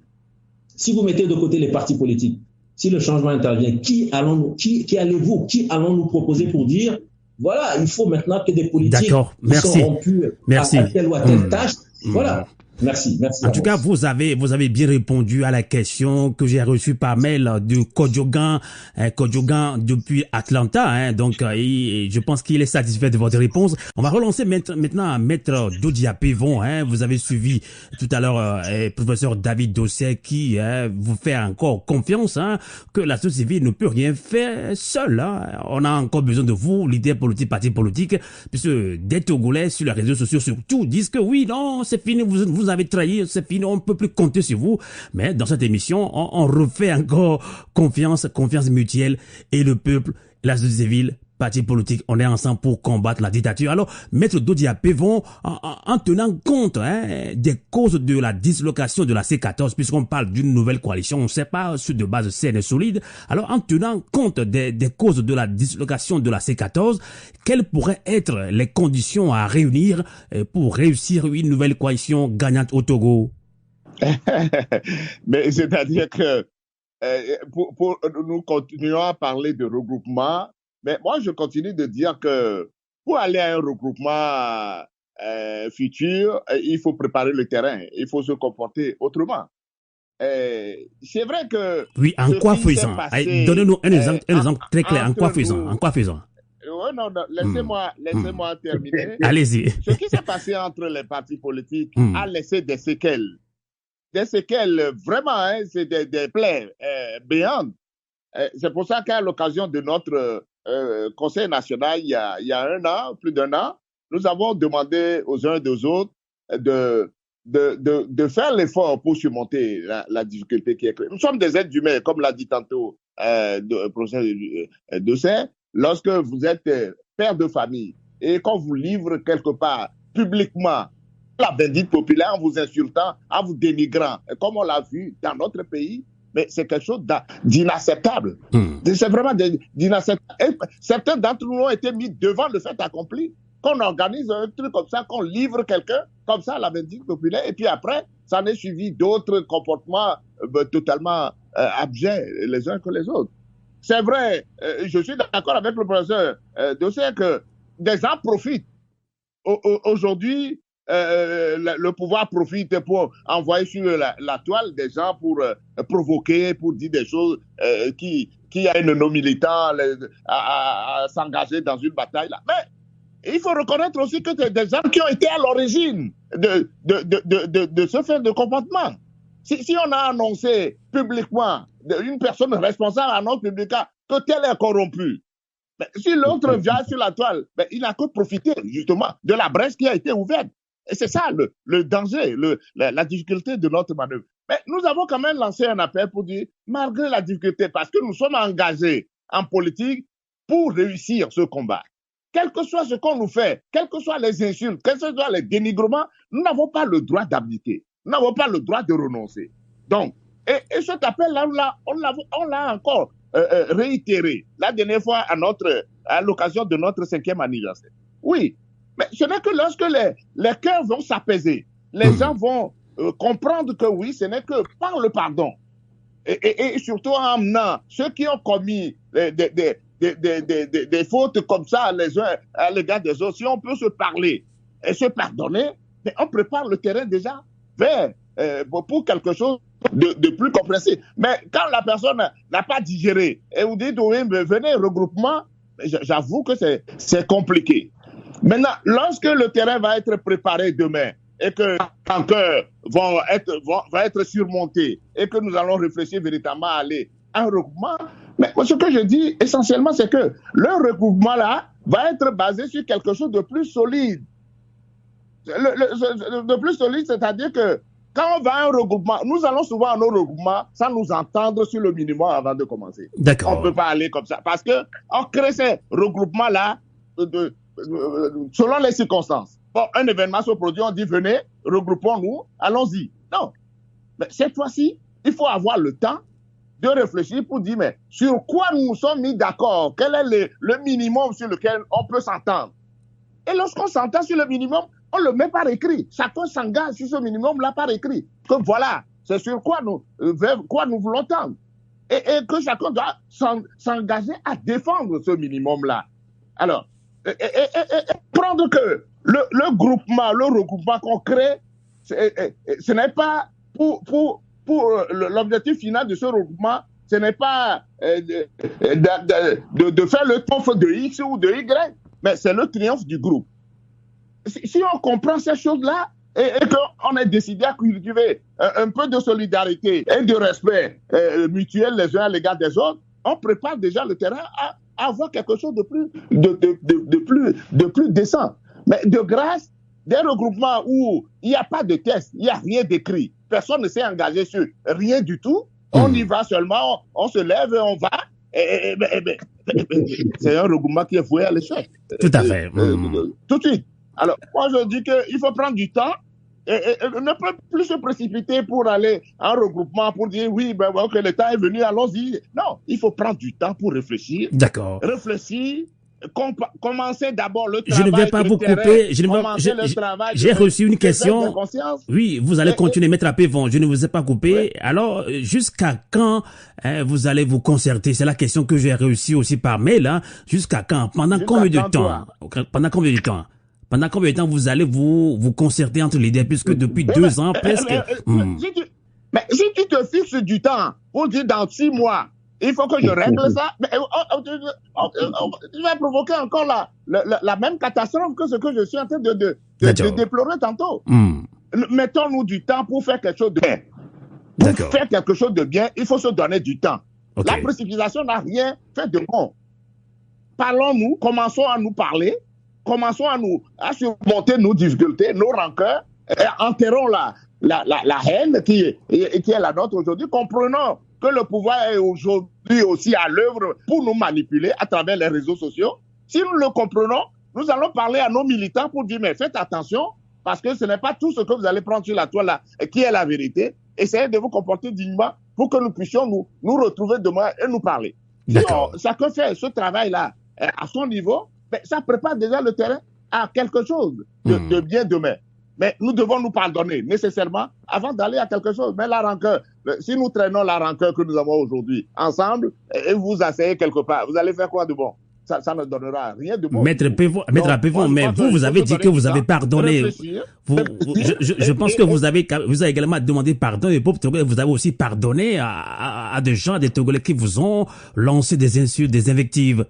[SPEAKER 4] Si vous mettez de côté les partis politiques, si le changement intervient, qui allons-nous proposer pour dire, voilà, il faut maintenant que des politiques qui sont rompus à telle ou à telle tâche, voilà. Merci.
[SPEAKER 2] En tout cas, vous avez bien répondu à la question que j'ai reçue par mail de Kodjogan depuis Atlanta. Donc, je pense qu'il est satisfait de votre réponse. On va relancer maintenant Maître Dodia Pévon. Vous avez suivi tout à l'heure professeur David Dossé qui vous fait encore confiance que la société civile ne peut rien faire seule. On a encore besoin de vous, leaders politiques, partis politiques, puisque des Togolais sur les réseaux sociaux surtout disent que oui, non, c'est fini, vous avez trahi, c'est fini, on ne peut plus compter sur vous. Mais dans cette émission, on refait encore confiance mutuelle et le peuple, la société civile, partis politiques, on est ensemble pour combattre la dictature. Alors, Maître Dodia Pévon, en tenant compte des causes de la dislocation de la C14, puisqu'on parle d'une nouvelle coalition, on ne sait pas, sur de base saine et solide. Alors, en tenant compte des causes de la dislocation de la C14, quelles pourraient être les conditions à réunir pour réussir une nouvelle coalition gagnante au Togo?
[SPEAKER 3] Mais c'est-à-dire que nous continuons à parler de regroupement. Mais moi, je continue de dire que pour aller à un regroupement futur, il faut préparer le terrain, il faut se comporter autrement. C'est vrai que...
[SPEAKER 2] Oui, en quoi faisant? Donnez-nous un exemple très clair. En quoi faisant?
[SPEAKER 3] Non, laissez-moi terminer.
[SPEAKER 2] Allez-y.
[SPEAKER 3] Ce qui s'est passé entre les partis politiques a laissé des séquelles. Des séquelles, vraiment, c'est des plaies béantes. C'est pour ça qu'à l'occasion de notre Conseil national, il y a un an, plus d'un an, nous avons demandé aux uns et aux autres de faire l'effort pour surmonter la difficulté qui est créée. Nous sommes des êtres humains, comme l'a dit tantôt le professeur Dossé. Lorsque vous êtes père de famille et qu'on vous livre quelque part publiquement la vindicte populaire en vous insultant, en vous dénigrant, comme on l'a vu dans notre pays, mais c'est quelque chose d'inacceptable. C'est vraiment d'inacceptable. Et certains d'entre nous ont été mis devant le fait accompli, qu'on organise un truc comme ça, qu'on livre quelqu'un comme ça à la vindicte populaire, et puis après, ça en est suivi d'autres comportements totalement abjects les uns que les autres. C'est vrai, je suis d'accord avec le professeur Dossé que des gens profitent. Aujourd'hui, le pouvoir profite pour envoyer sur la toile des gens pour provoquer, pour dire des choses qui amènent nos militants à s'engager dans une bataille. Là. Mais il faut reconnaître aussi que c'est des gens qui ont été à l'origine de ce fait de comportement. Si on a annoncé publiquement une personne responsable à notre public que tel est corrompu, mais si l'autre vient sur la toile, il n'a que profiter justement de la brèche qui a été ouverte. Et c'est ça le danger, la difficulté de notre manœuvre. Mais nous avons quand même lancé un appel pour dire, malgré la difficulté, parce que nous sommes engagés en politique pour réussir ce combat. Quel que soit ce qu'on nous fait, quelles que soient les insultes, quels que soient les dénigrements, nous n'avons pas le droit d'abdiquer. Nous n'avons pas le droit de renoncer. Donc, et cet appel-là, on l'a encore réitéré la dernière fois à l'occasion de notre 5e anniversaire. Oui, mais ce n'est que lorsque les cœurs vont s'apaiser, les gens vont comprendre que oui, ce n'est que par le pardon. Et surtout en amenant ceux qui ont commis des fautes comme ça les uns à l'égard des autres, si on peut se parler et se pardonner, mais on prépare le terrain déjà vers pour quelque chose de plus compressé. Mais quand la personne n'a pas digéré et vous dites oui, mais venez va j'avoue que c'est compliqué. Maintenant, lorsque le terrain va être préparé demain et que les rancœurs va être surmonté et que nous allons réfléchir véritablement à aller à un regroupement, mais ce que je dis essentiellement, c'est que le regroupement là va être basé sur quelque chose de plus solide. De plus solide, c'est-à-dire que quand on va à un regroupement, nous allons souvent à nos regroupements sans nous entendre sur le minimum avant de commencer.
[SPEAKER 2] D'accord.
[SPEAKER 3] On ne peut pas aller comme ça. Parce qu'on crée ces regroupements-là selon les circonstances. Bon, un événement se produit, on dit venez, regroupons-nous, allons-y. Non. Mais cette fois-ci, il faut avoir le temps de réfléchir pour dire mais sur quoi nous nous sommes mis d'accord? Quel est le minimum sur lequel on peut s'entendre? Et lorsqu'on s'entend sur le minimum, on le met par écrit. Chacun s'engage sur ce minimum-là par écrit. Que voilà, c'est sur quoi nous voulons tendre. Et que chacun doit s'engager à défendre ce minimum-là. Alors, prendre que le regroupement qu'on crée, ce n'est pas pour l'objectif final de ce regroupement, ce n'est pas de faire le triomphe de X ou de Y, mais c'est le triomphe du groupe. Si on comprend ces choses-là et qu'on est décidé à cultiver un peu de solidarité et de respect mutuel les uns à l'égard des autres, on prépare déjà le terrain à avoir quelque chose de plus décent. Mais de grâce, des regroupements où il n'y a pas de test, il n'y a rien d'écrit, personne ne s'est engagé sur rien du tout, on y va seulement, on se lève et on va. C'est un regroupement qui est voué à l'échec.
[SPEAKER 2] Tout à fait.
[SPEAKER 3] Tout de suite. Alors, moi, je dis qu'il faut prendre du temps et ne peut plus se précipiter pour aller en regroupement pour dire oui, ok, le temps est venu, allons-y. Non, il faut prendre du temps pour réfléchir.
[SPEAKER 2] D'accord.
[SPEAKER 3] Réfléchir, commencer d'abord le travail.
[SPEAKER 2] Je ne vais pas vous couper. J'ai reçu une question. Oui, vous allez continuer, Maître Appévon. Je ne vous ai pas coupé. Oui. Alors, jusqu'à quand vous allez vous concerter? C'est la question que j'ai reçue aussi par mail. Hein. Jusqu'à quand? Pendant combien de temps? Pendant combien de temps? Pendant combien de temps vous allez vous concerter entre les deux, puisque depuis 2 ans presque...
[SPEAKER 3] Mais si tu te fixes du temps pour dire dans 6 mois, il faut que je règle ça, mais tu vas provoquer encore la même catastrophe que ce que je suis en train de déplorer tantôt. Mettons-nous du temps pour faire quelque chose de bien. Pour faire quelque chose de bien, il faut se donner du temps. La précipitation n'a rien fait de bon. Parlons-nous, commençons à nous parler, commençons à surmonter nos difficultés, nos rancœurs, enterrons la haine qui est la nôtre aujourd'hui. Comprenons que le pouvoir est aujourd'hui aussi à l'œuvre pour nous manipuler à travers les réseaux sociaux. Si nous le comprenons, nous allons parler à nos militants pour dire mais faites attention parce que ce n'est pas tout ce que vous allez prendre sur la toile là qui est la vérité. Essayez de vous comporter dignement pour que nous puissions nous retrouver demain et nous parler. Si chacun fait ce travail-là à son niveau, ça prépare déjà le terrain à quelque chose de bien demain. Mais nous devons nous pardonner nécessairement avant d'aller à quelque chose. Mais la rancœur, si nous traînons la rancœur que nous avons aujourd'hui ensemble et vous asseyez quelque part, vous allez faire quoi de bon? ça ne donnera rien de bon.
[SPEAKER 2] Maître Pévon, mais vous avez dit que vous avez pardonné. Je pense que vous avez également demandé pardon et vous avez aussi pardonné à des gens, des Togolais qui vous ont lancé des insultes, des invectives.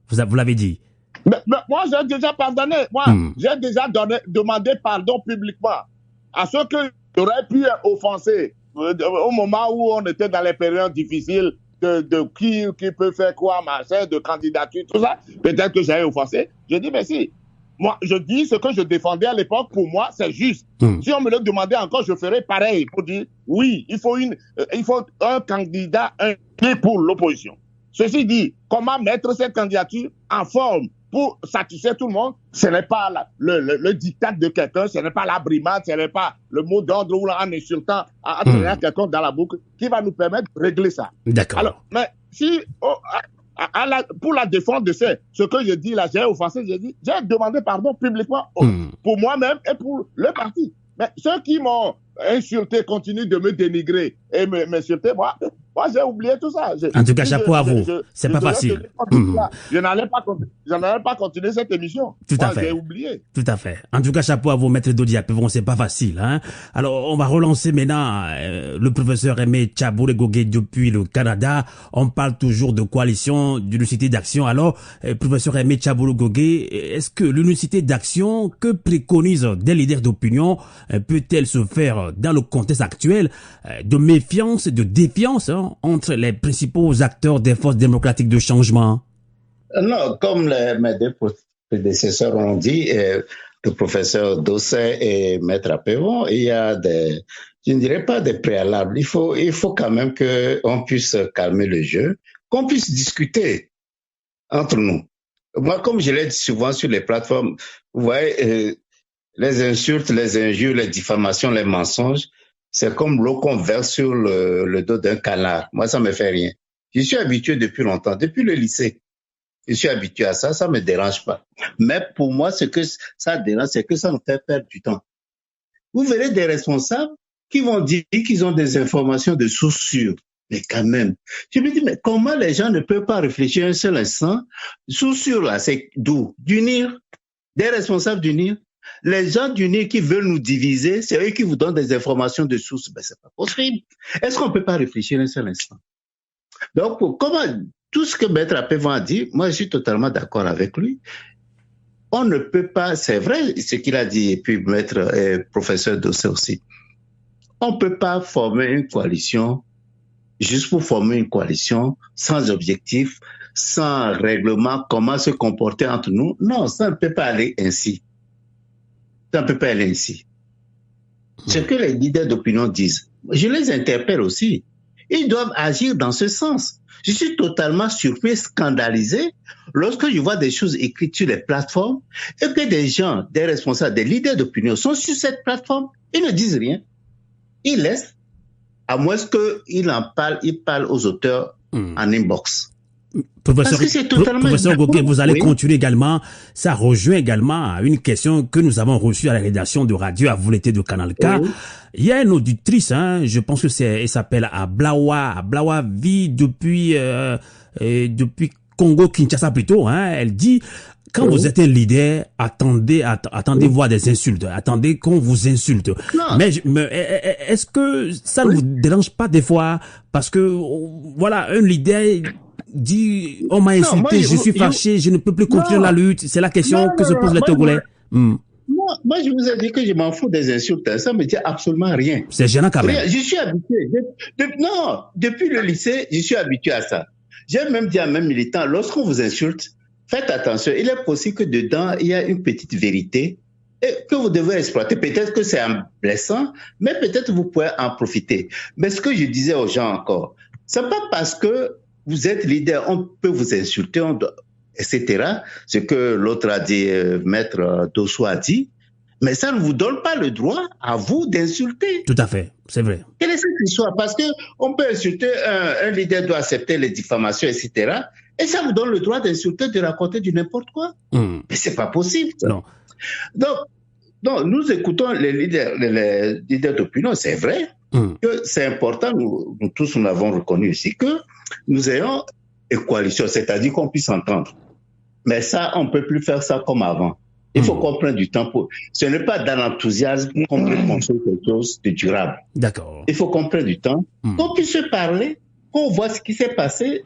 [SPEAKER 2] Vous l'avez dit.
[SPEAKER 3] Mais moi, j'ai déjà pardonné. Moi, j'ai déjà demandé pardon publiquement à ceux qui auraient pu offenser au moment où on était dans les périodes difficiles de qui peut faire quoi, machin, de candidature, tout ça. Peut-être que j'ai offensé. Je dis, mais si. Moi, je dis ce que je défendais à l'époque, pour moi, c'est juste. Si on me le demandait encore, je ferais pareil pour dire, oui, il faut un candidat pour l'opposition. Ceci dit, comment mettre cette candidature en forme pour satisfaire tout le monde, ce n'est pas le diktat de quelqu'un, ce n'est pas la brimade, ce n'est pas le mot d'ordre ou en insultant, en tenant quelqu'un dans la boucle qui va nous permettre de régler ça.
[SPEAKER 2] D'accord.
[SPEAKER 3] Alors, mais si, pour la défense de ce que je dis là, j'ai offensé, j'ai demandé pardon publiquement pour moi-même et pour le parti. Mais ceux qui m'ont insulté continuent de me dénigrer et m'insulter. Moi, j'ai oublié tout ça.
[SPEAKER 2] En tout cas, chapeau à vous. C'est pas facile.
[SPEAKER 3] Je n'allais pas continuer cette émission.
[SPEAKER 2] Tout à fait.
[SPEAKER 3] J'ai oublié.
[SPEAKER 2] Tout à fait. En tout cas, chapeau à vous, Maître Dodiak. Bon, c'est pas facile, hein. Alors, on va relancer maintenant le professeur Aimé Tchaboulé-Gogé depuis le Canada. On parle toujours de coalition, d'unicité d'action. Alors, professeur Aimé Tchaboulé-Gogé, est-ce que l'unicité d'action que préconisent des leaders d'opinion peut-elle se faire dans le contexte actuel de méfiance et de défiance entre les principaux acteurs des forces démocratiques de changement?
[SPEAKER 5] Non, comme mes deux prédécesseurs ont dit, le professeur Dosset et Maître Pévon, il y a je ne dirais pas des préalables. Il faut quand même qu'on puisse calmer le jeu, qu'on puisse discuter entre nous. Moi, comme je l'ai dit souvent sur les plateformes, vous voyez, les insultes, les injures, les diffamations, les mensonges, c'est comme l'eau qu'on verse sur le dos d'un canard. Moi, ça me fait rien. Je suis habitué depuis longtemps, depuis le lycée. Je suis habitué à ça, ça me dérange pas. Mais pour moi, ce que ça dérange, c'est que ça nous fait perdre du temps. Vous verrez des responsables qui vont dire qu'ils ont des informations de sources sûres. Mais quand même, je me dis, mais comment les gens ne peuvent pas réfléchir un seul instant? Sources sûres, là, c'est d'où? D'unir, des responsables d'unir. Les gens d'unir qui veulent nous diviser, c'est eux qui vous donnent des informations de sources. Ben, c'est pas possible. Est-ce qu'on peut pas réfléchir un seul instant? Donc, tout ce que Maître Pévon a dit, moi, je suis totalement d'accord avec lui. On ne peut pas, c'est vrai ce qu'il a dit, et puis Maître professeur Dosset aussi. On ne peut pas former une coalition juste pour former une coalition sans objectif, sans règlement, comment se comporter entre nous. Non, ça ne peut pas aller ainsi. Ça ne peut pas aller ainsi. Ce que les leaders d'opinion disent, je les interpelle aussi. Ils doivent agir dans ce sens. Je suis totalement surpris, scandalisé, lorsque je vois des choses écrites sur les plateformes et que des gens, des responsables, des leaders d'opinion sont sur cette plateforme, ils ne disent rien. Ils laissent, à moins qu'ils en parlent, ils parlent aux auteurs en inbox.
[SPEAKER 2] Professeur Gogé, vous allez continuer également. Ça rejoint également à une question que nous avons reçue à la rédaction de Radio à vous l'été de Canal K. Oui. Il y a une auditrice, je pense que elle s'appelle Ablawa. Ablawa vit depuis Congo Kinshasa plutôt. Elle dit, quand vous êtes un leader, attendez voir des insultes, attendez qu'on vous insulte. Non. Mais est-ce que ça ne vous dérange pas des fois? Parce que voilà, un leader dit, on m'a insulté, je suis fâché, je ne peux plus continuer la lutte. C'est la question que se posent les Togolais.
[SPEAKER 5] Moi, je vous ai dit que je m'en fous des insultes. Ça me dit absolument rien.
[SPEAKER 2] C'est gênant quand même.
[SPEAKER 5] Je suis habitué. Depuis le lycée, je suis habitué à ça. J'ai même dit à mes militants, lorsqu'on vous insulte, faites attention. Il est possible que dedans, il y a une petite vérité et que vous devez exploiter. Peut-être que c'est un blessant, mais peut-être vous pouvez en profiter. Mais ce que je disais aux gens encore, c'est pas parce que vous êtes leader, on peut vous insulter, etc. Ce que l'autre a dit, Maître Dosso a dit, mais ça ne vous donne pas le droit à vous d'insulter.
[SPEAKER 2] Tout à fait, c'est vrai.
[SPEAKER 5] Quelle est cette histoire? Parce que on peut insulter, un leader doit accepter les diffamations, etc. Et ça vous donne le droit d'insulter, de raconter du n'importe quoi. Mais c'est pas possible. Ça.
[SPEAKER 2] Non.
[SPEAKER 5] Donc, nous écoutons les leaders d'opinion, c'est vrai que c'est important, nous tous nous l'avons reconnu ici, que nous ayons une coalition, c'est-à-dire qu'on puisse entendre. Mais ça, on peut plus faire ça comme avant. Il faut qu'on prenne du temps pour... Ce n'est pas dans l'enthousiasme qu'on peut construire quelque chose de durable.
[SPEAKER 2] D'accord.
[SPEAKER 5] Il faut qu'on prenne du temps, qu'on puisse se parler, qu'on voit ce qui s'est passé,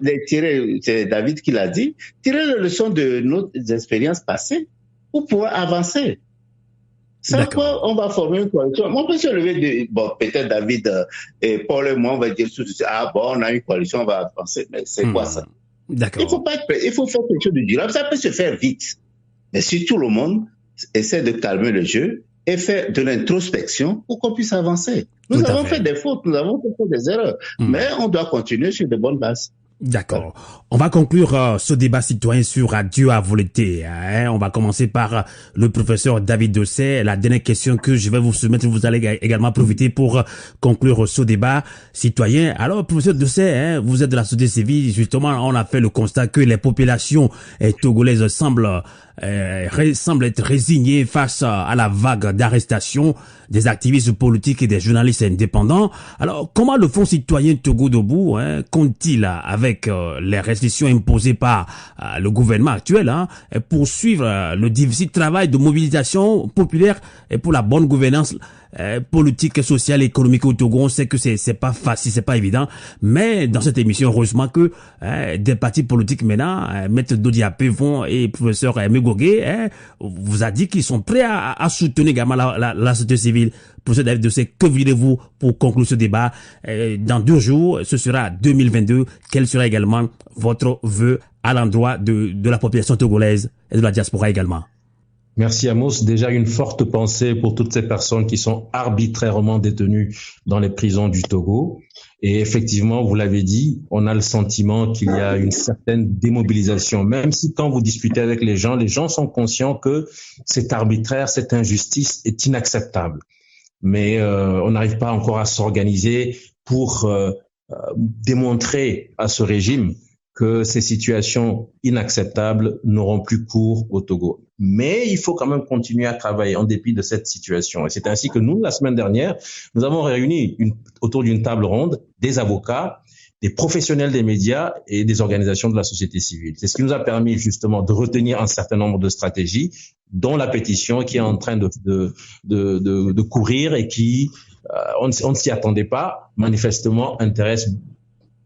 [SPEAKER 5] c'est David qui l'a dit, tirer les leçons de nos expériences passées pour pouvoir avancer. Sans quoi on va former une coalition. On peut se lever peut-être David et Paul et moi, on va dire, on a une coalition, on va avancer. Mais c'est quoi ça?
[SPEAKER 2] D'accord.
[SPEAKER 5] Il faut faire quelque chose de durable. Ça peut se faire vite. Mais si tout le monde essaie de calmer le jeu et faire de l'introspection pour qu'on puisse avancer. Nous avons fait des fautes, nous avons fait des erreurs, mais on doit continuer sur de bonnes bases.
[SPEAKER 2] D'accord. On va conclure ce débat citoyen sur Adieu à volonté. On va commencer par le professeur David Dosset. La dernière question que je vais vous soumettre, vous allez également profiter pour conclure ce débat citoyen. Alors, professeur Dosset, vous êtes de la société civile. Justement, on a fait le constat que les populations togolaises semblent être résignées face à la vague d'arrestations des activistes politiques et des journalistes indépendants. Alors, comment le Fonds citoyen Togo Debout compte-t-il, avec les restrictions imposées par le gouvernement actuel, poursuivre le difficile travail de mobilisation populaire et pour la bonne gouvernance politique, sociale, économique au Togo? On sait que c'est pas facile, c'est pas évident, mais dans cette émission, heureusement que des partis politiques maintenant, Maître Dodiapé et professeur Megogué, vous a dit qu'ils sont prêts à soutenir également la société civile. Professeur David Dosset, que voulez-vous pour conclure ce débat? Dans 2 jours, ce sera 2022. Quel sera également votre vœu à l'endroit de la population togolaise et de la diaspora également?
[SPEAKER 4] Merci Amos. Déjà une forte pensée pour toutes ces personnes qui sont arbitrairement détenues dans les prisons du Togo. Et effectivement, vous l'avez dit, on a le sentiment qu'il y a une certaine démobilisation. Même si quand vous discutez avec les gens sont conscients que c'est arbitraire, cette injustice est inacceptable. Mais on n'arrive pas encore à s'organiser pour démontrer à ce régime que ces situations inacceptables n'auront plus cours au Togo. Mais il faut quand même continuer à travailler en dépit de cette situation. Et c'est ainsi que nous, la semaine dernière, nous avons réuni autour d'une table ronde des avocats, des professionnels des médias et des organisations de la société civile. C'est ce qui nous a permis justement de retenir un certain nombre de stratégies, dont la pétition qui est en train de courir et qui, on ne s'y attendait pas, manifestement intéresse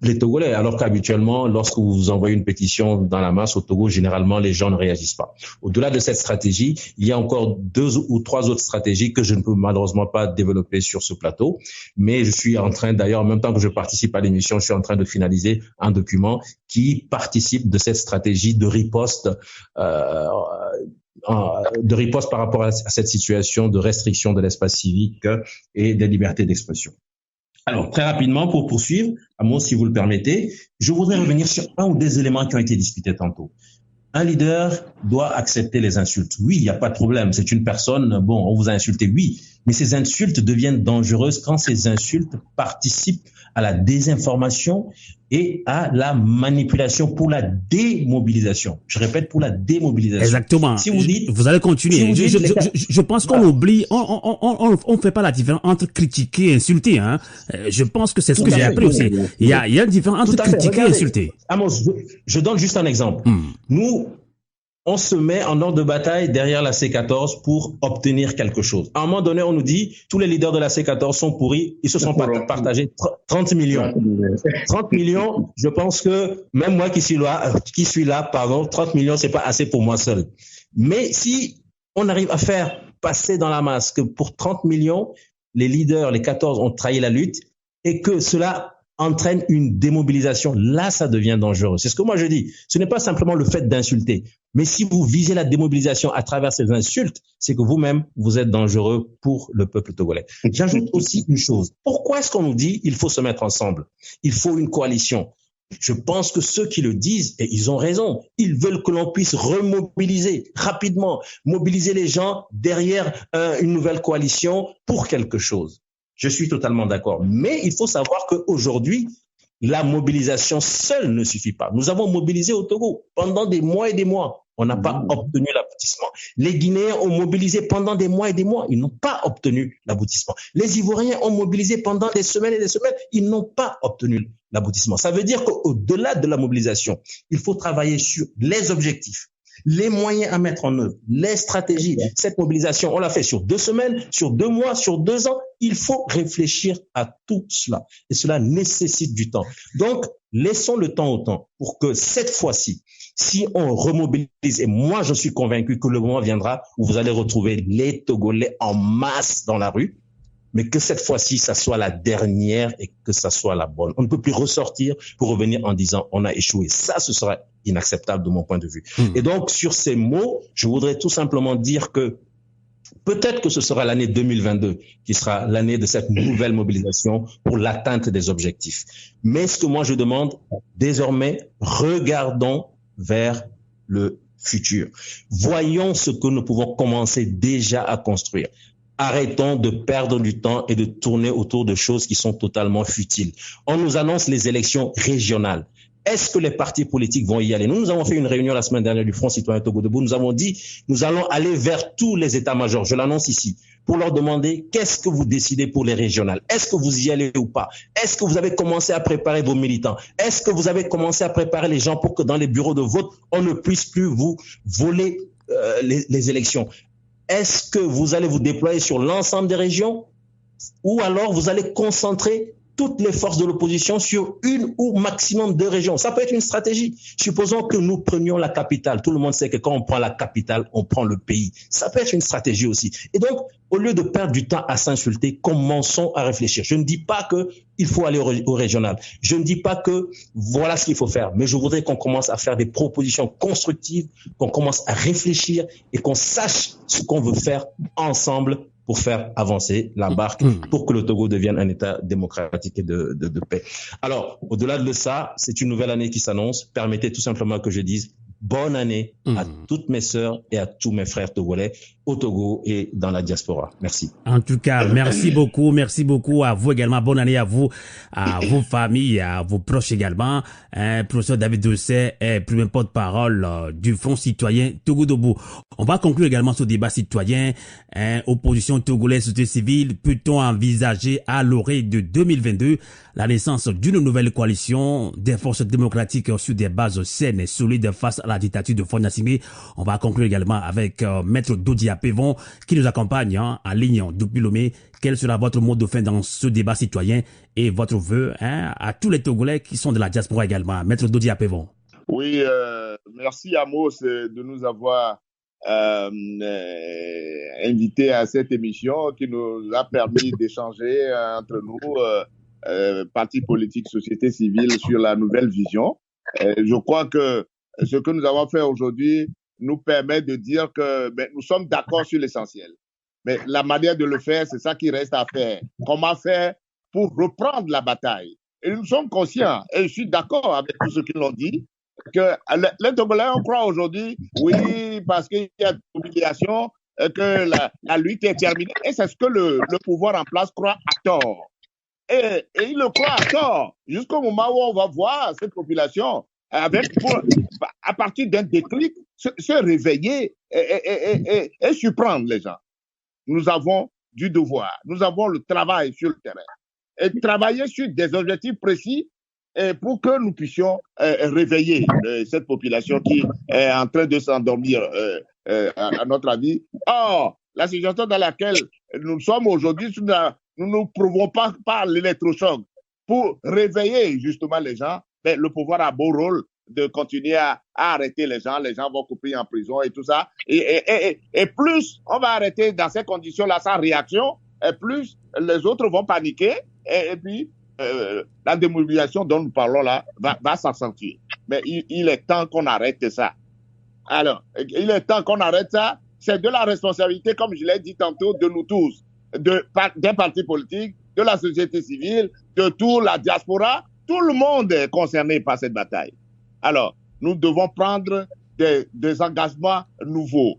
[SPEAKER 4] les Togolais, alors qu'habituellement, lorsque vous envoyez une pétition dans la masse au Togo, généralement, les gens ne réagissent pas. Au-delà de cette stratégie, il y a encore 2 ou 3 autres stratégies que je ne peux malheureusement pas développer sur ce plateau. Mais je suis en train, d'ailleurs, en même temps que je participe à l'émission, je suis en train de finaliser un document qui participe de cette stratégie de riposte par rapport à cette situation de restriction de l'espace civique et des libertés d'expression. Alors, très rapidement, pour poursuivre, Amos, si vous le permettez, je voudrais revenir sur un ou des éléments qui ont été discutés tantôt. Un leader doit accepter les insultes. Oui, il n'y a pas de problème. C'est une personne, on vous a insulté, oui. Mais ces insultes deviennent dangereuses quand ces insultes participent à la désinformation et à la manipulation pour la démobilisation. Je répète, pour la démobilisation.
[SPEAKER 2] Exactement. Si vous dites, vous allez continuer. Si je pense qu'on oublie, on fait pas la différence entre critiquer et insulter, Je pense que c'est ce que j'ai appris aussi. Il y a une différence entre critiquer et insulter.
[SPEAKER 4] Amos, je donne juste un exemple. Nous, on se met en ordre de bataille derrière la C14 pour obtenir quelque chose. À un moment donné, on nous dit, tous les leaders de la C14 sont pourris, ils se sont partagés 30 millions. 30 millions, je pense que même moi qui suis là, 30 millions, c'est pas assez pour moi seul. Mais si on arrive à faire passer dans la masse que pour 30 millions, les leaders, les 14 ont trahi la lutte et que cela entraîne une démobilisation, là, ça devient dangereux. C'est ce que moi je dis. Ce n'est pas simplement le fait d'insulter. Mais si vous visez la démobilisation à travers ces insultes, c'est que vous-même, vous êtes dangereux pour le peuple togolais. J'ajoute aussi une chose. Pourquoi est-ce qu'on nous dit il faut se mettre ensemble? Il faut une coalition. Je pense que ceux qui le disent, et ils ont raison, ils veulent que l'on puisse remobiliser rapidement, mobiliser les gens derrière une nouvelle coalition pour quelque chose. Je suis totalement d'accord. Mais il faut savoir qu'aujourd'hui, la mobilisation seule ne suffit pas. Nous avons mobilisé au Togo pendant des mois et des mois. On n'a pas obtenu l'aboutissement. Les Guinéens ont mobilisé pendant des mois et des mois. Ils n'ont pas obtenu l'aboutissement. Les Ivoiriens ont mobilisé pendant des semaines et des semaines. Ils n'ont pas obtenu l'aboutissement. Ça veut dire qu'au-delà de la mobilisation, il faut travailler sur les objectifs, les moyens à mettre en œuvre, les stratégies. Cette mobilisation, on l'a fait sur 2 semaines, sur 2 mois, sur 2 ans. Il faut réfléchir à tout cela. Et cela nécessite du temps. Donc, laissons le temps au temps pour que cette fois-ci, si on remobilise, et moi je suis convaincu que le moment viendra où vous allez retrouver les Togolais en masse dans la rue, mais que cette fois-ci, ça soit la dernière et que ça soit la bonne. On ne peut plus ressortir pour revenir en disant on a échoué. Ça, ce sera inacceptable de mon point de vue. Et donc, sur ces mots, je voudrais tout simplement dire que peut-être que ce sera l'année 2022 qui sera l'année de cette nouvelle mobilisation pour l'atteinte des objectifs. Mais ce que moi je demande, désormais, regardons vers le futur. Voyons ce que nous pouvons commencer déjà à construire. Arrêtons de perdre du temps et de tourner autour de choses qui sont totalement futiles. On nous annonce les élections régionales. Est-ce que les partis politiques vont y aller? Nous avons fait une réunion la semaine dernière du Front Citoyen Togo Debout. Nous avons dit, nous allons aller vers tous les états-majors, je l'annonce ici, pour leur demander qu'est-ce que vous décidez pour les régionales? Est-ce que vous y allez ou pas? Est-ce que vous avez commencé à préparer vos militants? Est-ce que vous avez commencé à préparer les gens pour que dans les bureaux de vote, on ne puisse plus vous voler les élections? Est-ce que vous allez vous déployer sur l'ensemble des régions? Ou alors vous allez concentrer toutes les forces de l'opposition sur une ou maximum 2 régions. Ça peut être une stratégie. Supposons que nous prenions la capitale. Tout le monde sait que quand on prend la capitale, on prend le pays. Ça peut être une stratégie aussi. Et donc, au lieu de perdre du temps à s'insulter, commençons à réfléchir. Je ne dis pas qu'il faut aller au régional. Je ne dis pas que voilà ce qu'il faut faire. Mais je voudrais qu'on commence à faire des propositions constructives, qu'on commence à réfléchir et qu'on sache ce qu'on veut faire ensemble pour faire avancer la barque, pour que le Togo devienne un État démocratique et de paix. Alors, au-delà de ça, c'est une nouvelle année qui s'annonce. Permettez tout simplement que je dise bonne année à toutes mes sœurs et à tous mes frères togolais au Togo et dans la diaspora. Merci.
[SPEAKER 2] En tout cas, merci beaucoup à vous également. Bonne année à vous, à vos familles, à vos proches également. Professeur David Doucet est premier porte-parole du Front Citoyen Togo Debout. On va conclure également ce débat citoyen. Opposition togolaise, société civile, peut-on envisager à l'orée de 2022 la naissance d'une nouvelle coalition des forces démocratiques sur des bases saines et solides face à la dictature de Faure Gnassingbé? On va conclure également avec Maître Dodi Apevon qui nous accompagne en ligne depuis Lomé. Quel sera votre mot de fin dans ce débat citoyen et votre vœu à tous les Togolais qui sont de la diaspora également? Maître Dodi Apevon.
[SPEAKER 3] Oui, merci Amos de nous avoir invité à cette émission qui nous a permis d'échanger entre nous, partis politiques, société civile, sur la nouvelle vision. Je crois que ce que nous avons fait aujourd'hui nous permet de dire que nous sommes d'accord sur l'essentiel. Mais la manière de le faire, c'est ça qui reste à faire. Comment faire pour reprendre la bataille? Et nous sommes conscients, et je suis d'accord avec tous ceux qui l'ont dit, que les Togolais, on croit aujourd'hui, oui, parce qu'il y a une humiliation, que la lutte est terminée. Et c'est ce que le pouvoir en place croit à tort. Et il le croit à tort, jusqu'au moment où on va voir cette population à partir d'un déclic, se réveiller et surprendre les gens. Nous avons du devoir, nous avons le travail sur le terrain. Et travailler sur des objectifs précis pour que nous puissions réveiller cette population qui est en train de s'endormir, à notre avis. Or, la situation dans laquelle nous sommes aujourd'hui, nous ne prouvons pas par l'électrochoc pour réveiller justement les gens. Mais le pouvoir a beau rôle de continuer à arrêter les gens vont couper en prison et tout ça. Et plus on va arrêter dans ces conditions-là sans réaction, et plus les autres vont paniquer et puis la démobilisation dont nous parlons là va s'accentuer. Mais il est temps qu'on arrête ça. Alors, il est temps qu'on arrête ça. C'est de la responsabilité, comme je l'ai dit tantôt, de nous tous, des partis politiques, de la société civile, de toute la diaspora. Tout le monde est concerné par cette bataille. Alors, nous devons prendre des engagements nouveaux.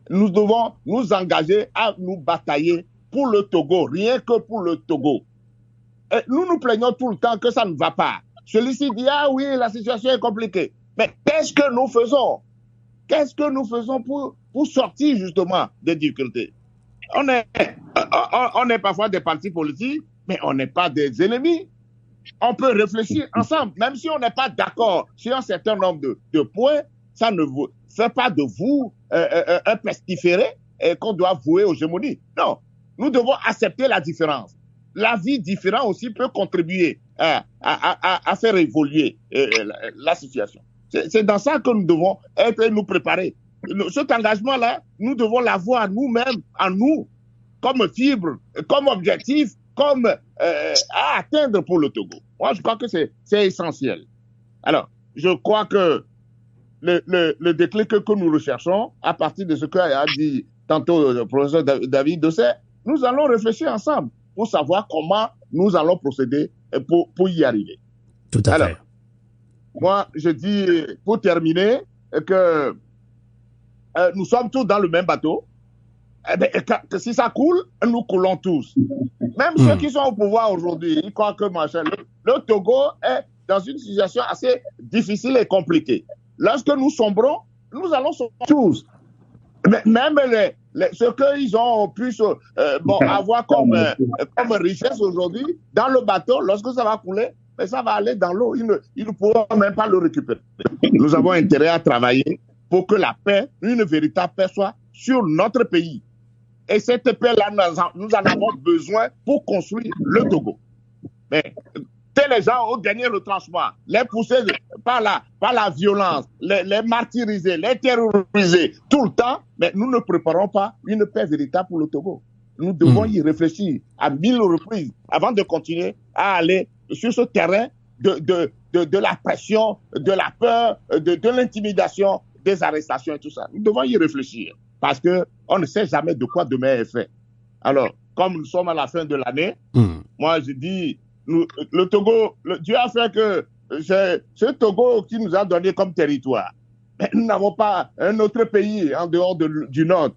[SPEAKER 3] Nous devons nous engager à nous batailler pour le Togo, rien que pour le Togo. Et nous nous plaignons tout le temps que ça ne va pas. Celui-ci dit, ah oui, la situation est compliquée. Mais qu'est-ce que nous faisons? Qu'est-ce que nous faisons pour sortir justement des difficultés? On est parfois des partis politiques, mais on n'est pas des ennemis. On peut réfléchir ensemble, même si on n'est pas d'accord sur un certain nombre de points, fait pas de vous un pestiféré qu'on doit vouer aux gémonies. Non, nous devons accepter la différence. La vie différente aussi peut contribuer à faire évoluer la situation. C'est dans ça que nous devons nous préparer. Cet engagement-là, nous devons l'avoir nous-mêmes, en nous, comme fibre, comme objectif, comme à atteindre pour le Togo. Moi, je crois que c'est essentiel. Alors, je crois que le déclic que nous recherchons, à partir de ce qu'a dit tantôt le professeur David Dossé, nous allons réfléchir ensemble pour savoir comment nous allons procéder pour y arriver.
[SPEAKER 2] Tout à fait.
[SPEAKER 3] Moi, je dis, pour terminer, que nous sommes tous dans le même bateau. Que si ça coule, nous coulons tous. Même ceux qui sont au pouvoir aujourd'hui, ils croient que le Togo est dans une situation assez difficile et compliquée. Lorsque nous sombrons, nous allons sombrer tous. Même ce qu'ils ont pu avoir comme richesse aujourd'hui, dans le bateau, lorsque ça va couler, mais ça va aller dans l'eau. Ils ne pourront même pas le récupérer. Nous avons intérêt à travailler pour que la paix, une véritable paix, soit sur notre pays. Et cette paix-là, nous en avons besoin pour construire le Togo. Mais les gens au dernier retranchement, les pousser par la violence, les martyriser, les terroriser tout le temps, mais nous ne préparons pas une paix véritable pour le Togo. Nous devons y réfléchir à 1000 reprises avant de continuer à aller sur ce terrain de la pression, de la peur, de l'intimidation, des arrestations et tout ça. Nous devons y réfléchir parce qu'on ne sait jamais de quoi demain est fait. Alors, comme nous sommes à la fin de l'année, moi je dis, le Togo, Dieu a fait que ce Togo qui nous a donné comme territoire, mais nous n'avons pas un autre pays en dehors du Nord.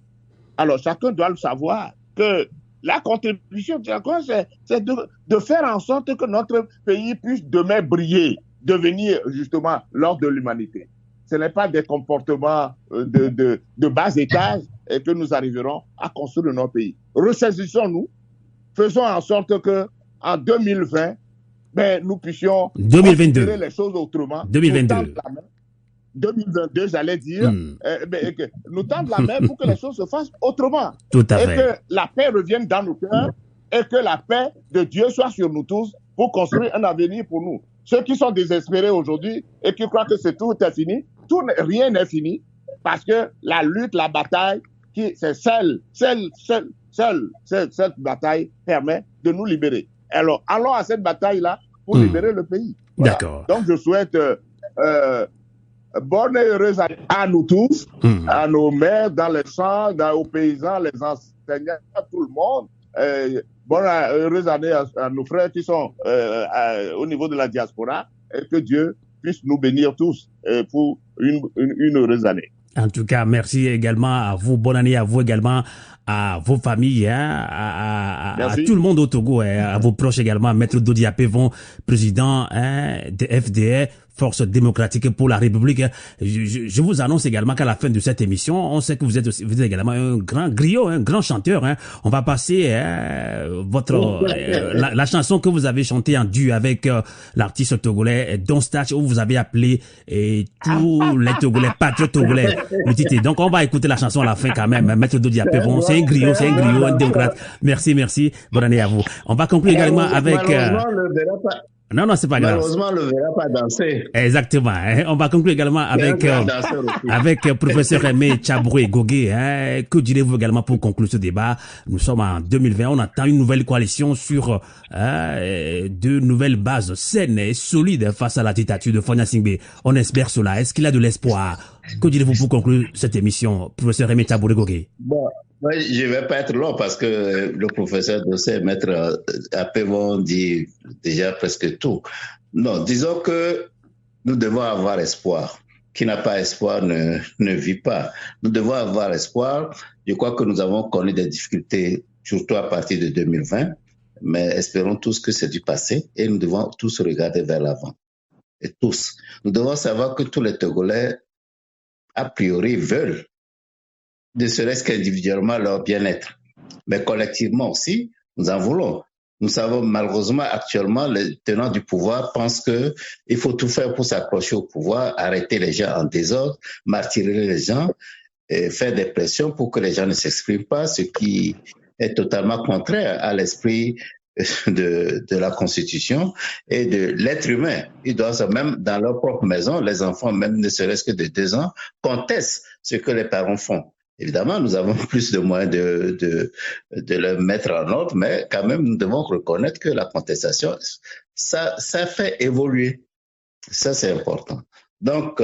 [SPEAKER 3] Alors, chacun doit le savoir que la contribution, c'est de faire en sorte que notre pays puisse demain briller, devenir justement l'ordre de l'humanité. Ce n'est pas des comportements de bas étage et que nous arriverons à construire notre pays. Ressaisissons-nous, faisons en sorte que en 2020, nous puissions
[SPEAKER 2] 2022
[SPEAKER 3] considérer les choses autrement.
[SPEAKER 2] 2022.
[SPEAKER 3] 2022, j'allais dire, nous tendre la main pour que les choses se fassent autrement.
[SPEAKER 2] Tout à fait.
[SPEAKER 3] Et que la paix revienne dans nos cœurs et que la paix de Dieu soit sur nous tous pour construire un avenir pour nous. Ceux qui sont désespérés aujourd'hui et qui croient que tout est fini, rien n'est fini parce que la lutte, la bataille, c'est cette bataille permet de nous libérer. Alors, allons à cette bataille-là pour libérer le pays. Voilà.
[SPEAKER 2] D'accord.
[SPEAKER 3] Donc, je souhaite bonne et heureuse année à nous tous, à nos mères dans les champs, aux paysans, les enseignants, à tout le monde. Bonne et heureuse année à nos frères qui sont au niveau de la diaspora et que Dieu puisse nous bénir tous pour une heureuse année.
[SPEAKER 2] En tout cas, merci également à vous. Bonne année à vous également, à vos familles, à tout le monde au Togo, à vos proches également. Maître Dodi Apevon, président de FDR, Force démocratique pour la République. Je vous annonce également qu'à la fin de cette émission, on sait que vous êtes également un grand griot, un grand chanteur. On va passer la chanson que vous avez chantée en duo avec l'artiste togolais Don Stach, où vous avez appelé tous les Togolais, patriotes togolais, le titre. Donc on va écouter la chanson à la fin quand même. Maître Dodi Apevon, c'est un griot, un démocrate. Merci. Bonne année à vous. On va conclure également avec... Non, c'est pas grave.
[SPEAKER 5] Malheureusement, on ne le verra pas danser.
[SPEAKER 2] Exactement. On va conclure également avec professeur Aimé Tchabroué Gogué. Que direz-vous également pour conclure ce débat? Nous sommes en 2020. On attend une nouvelle coalition sur de nouvelles bases saines et solides face à la dictature de Fagna Singbe. On espère cela. Est-ce qu'il y a de l'espoir? Que direz-vous pour conclure cette émission, professeur Aimé Tchabroué Gogué?
[SPEAKER 5] Bon. Oui, je ne vais pas être long parce que le professeur Dossé, maître Apevon dit déjà presque tout. Non, disons que nous devons avoir espoir. Qui n'a pas espoir ne vit pas. Nous devons avoir espoir. Je crois que nous avons connu des difficultés, surtout à partir de 2020, mais espérons tous que c'est du passé et nous devons tous regarder vers l'avant. Et tous. Nous devons savoir que tous les Togolais, a priori, veulent ne serait-ce qu'individuellement leur bien-être. Mais collectivement aussi, nous en voulons. Nous savons malheureusement actuellement, les tenants du pouvoir pensent que il faut tout faire pour s'accrocher au pouvoir, arrêter les gens en désordre, martyrer les gens, et faire des pressions pour que les gens ne s'expriment pas, ce qui est totalement contraire à l'esprit de la Constitution et de l'être humain. Ils doivent même dans leur propre maison, les enfants, même ne serait-ce que de 2 ans, contestent ce que les parents font. Évidemment, nous avons plus de moyens de le mettre en ordre, mais quand même, nous devons reconnaître que la contestation, ça fait évoluer. Ça, c'est important. Donc,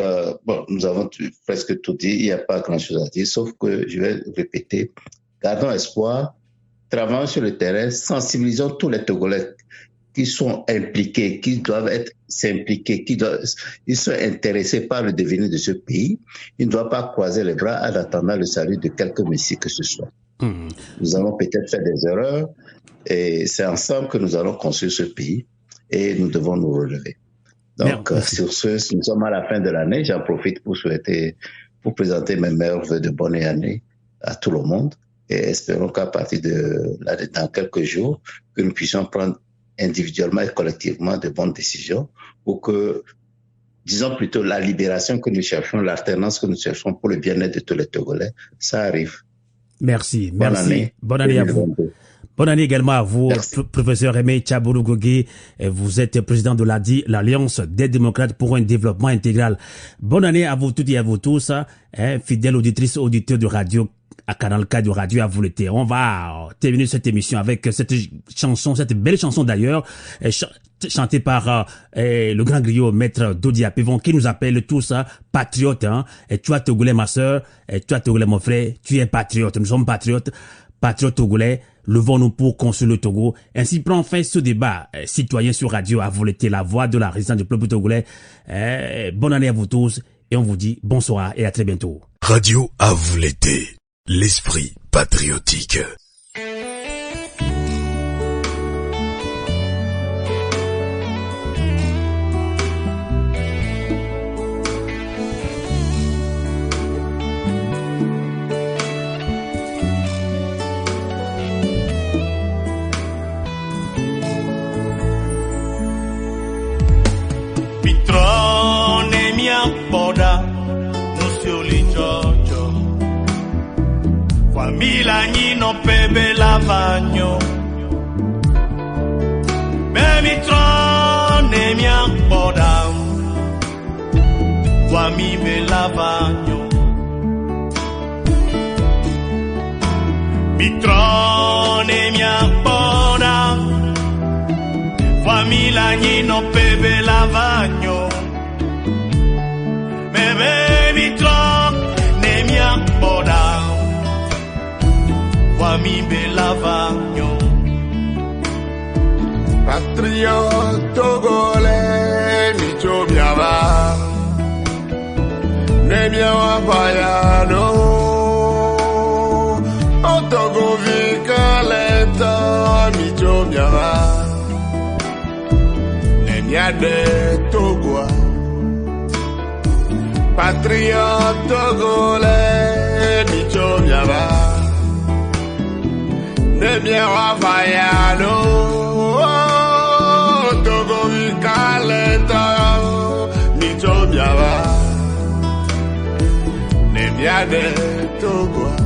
[SPEAKER 5] nous avons presque tout dit, il n'y a pas grand-chose à dire, sauf que je vais répéter, gardons espoir, travaillons sur le terrain, sensibilisons tous les Togolais qui sont impliqués, qui doivent s'impliquer, ils sont intéressés par le devenir de ce pays. Ils ne doivent pas croiser les bras en attendant le salut de quelque messie que ce soit. Nous allons peut-être faire des erreurs et c'est ensemble que nous allons construire ce pays et nous devons nous relever. Donc, sur ce, nous sommes à la fin de l'année. J'en profite pour présenter mes meilleurs vœux de bonne année à tout le monde et espérons qu'à partir dans quelques jours, que nous puissions prendre individuellement et collectivement de bonnes décisions pour que, disons plutôt, la libération que nous cherchons, l'alternance que nous cherchons pour le bien-être de tous les Togolais, ça arrive.
[SPEAKER 2] Merci. Bonne année à vous. Bonne année également à vous, professeur Aimé Tchabourougogué. Vous êtes président de l'Alliance des démocrates pour un développement intégral. Bonne année à vous toutes et à vous tous, fidèles auditrices, auditeurs de radio, à Canal K de Radio à vous l'été. On va terminer cette émission avec cette chanson, cette belle chanson d'ailleurs, chantée par le grand griot maître Dodi Apevon, qui nous appelle tous patriotes. Et toi Togolais ma sœur, et toi Togolais mon frère, tu es patriote. Nous sommes patriotes Togolais. Levons-nous pour construire le Togo. Ainsi prend fin ce débat citoyen sur Radio à vous l'été, la voix de la résistance du peuple togolais. Bonne année à vous tous et on vous dit bonsoir et à très bientôt.
[SPEAKER 1] Radio à vous l'été. L'esprit patriotique.
[SPEAKER 6] Mitrone mia boda, nusioli Giorgio. Famiglia Nino Pebe Lavagno. Me mitrone mia boda, famiglia Lavagno. Mitrone mia boda, famiglia Nino Pebe Lavagno. Me mitrone mia boda, famiglia Lavagno.
[SPEAKER 7] Patriote togolais, mi chomiava, ne miawa payano, otogo vikaleta, mi chomiava, ne miade togoa. Patriote togolais, mi chomiava, ne miawa payano. Togo vikaleta, mi chomiava, ne miade togoa.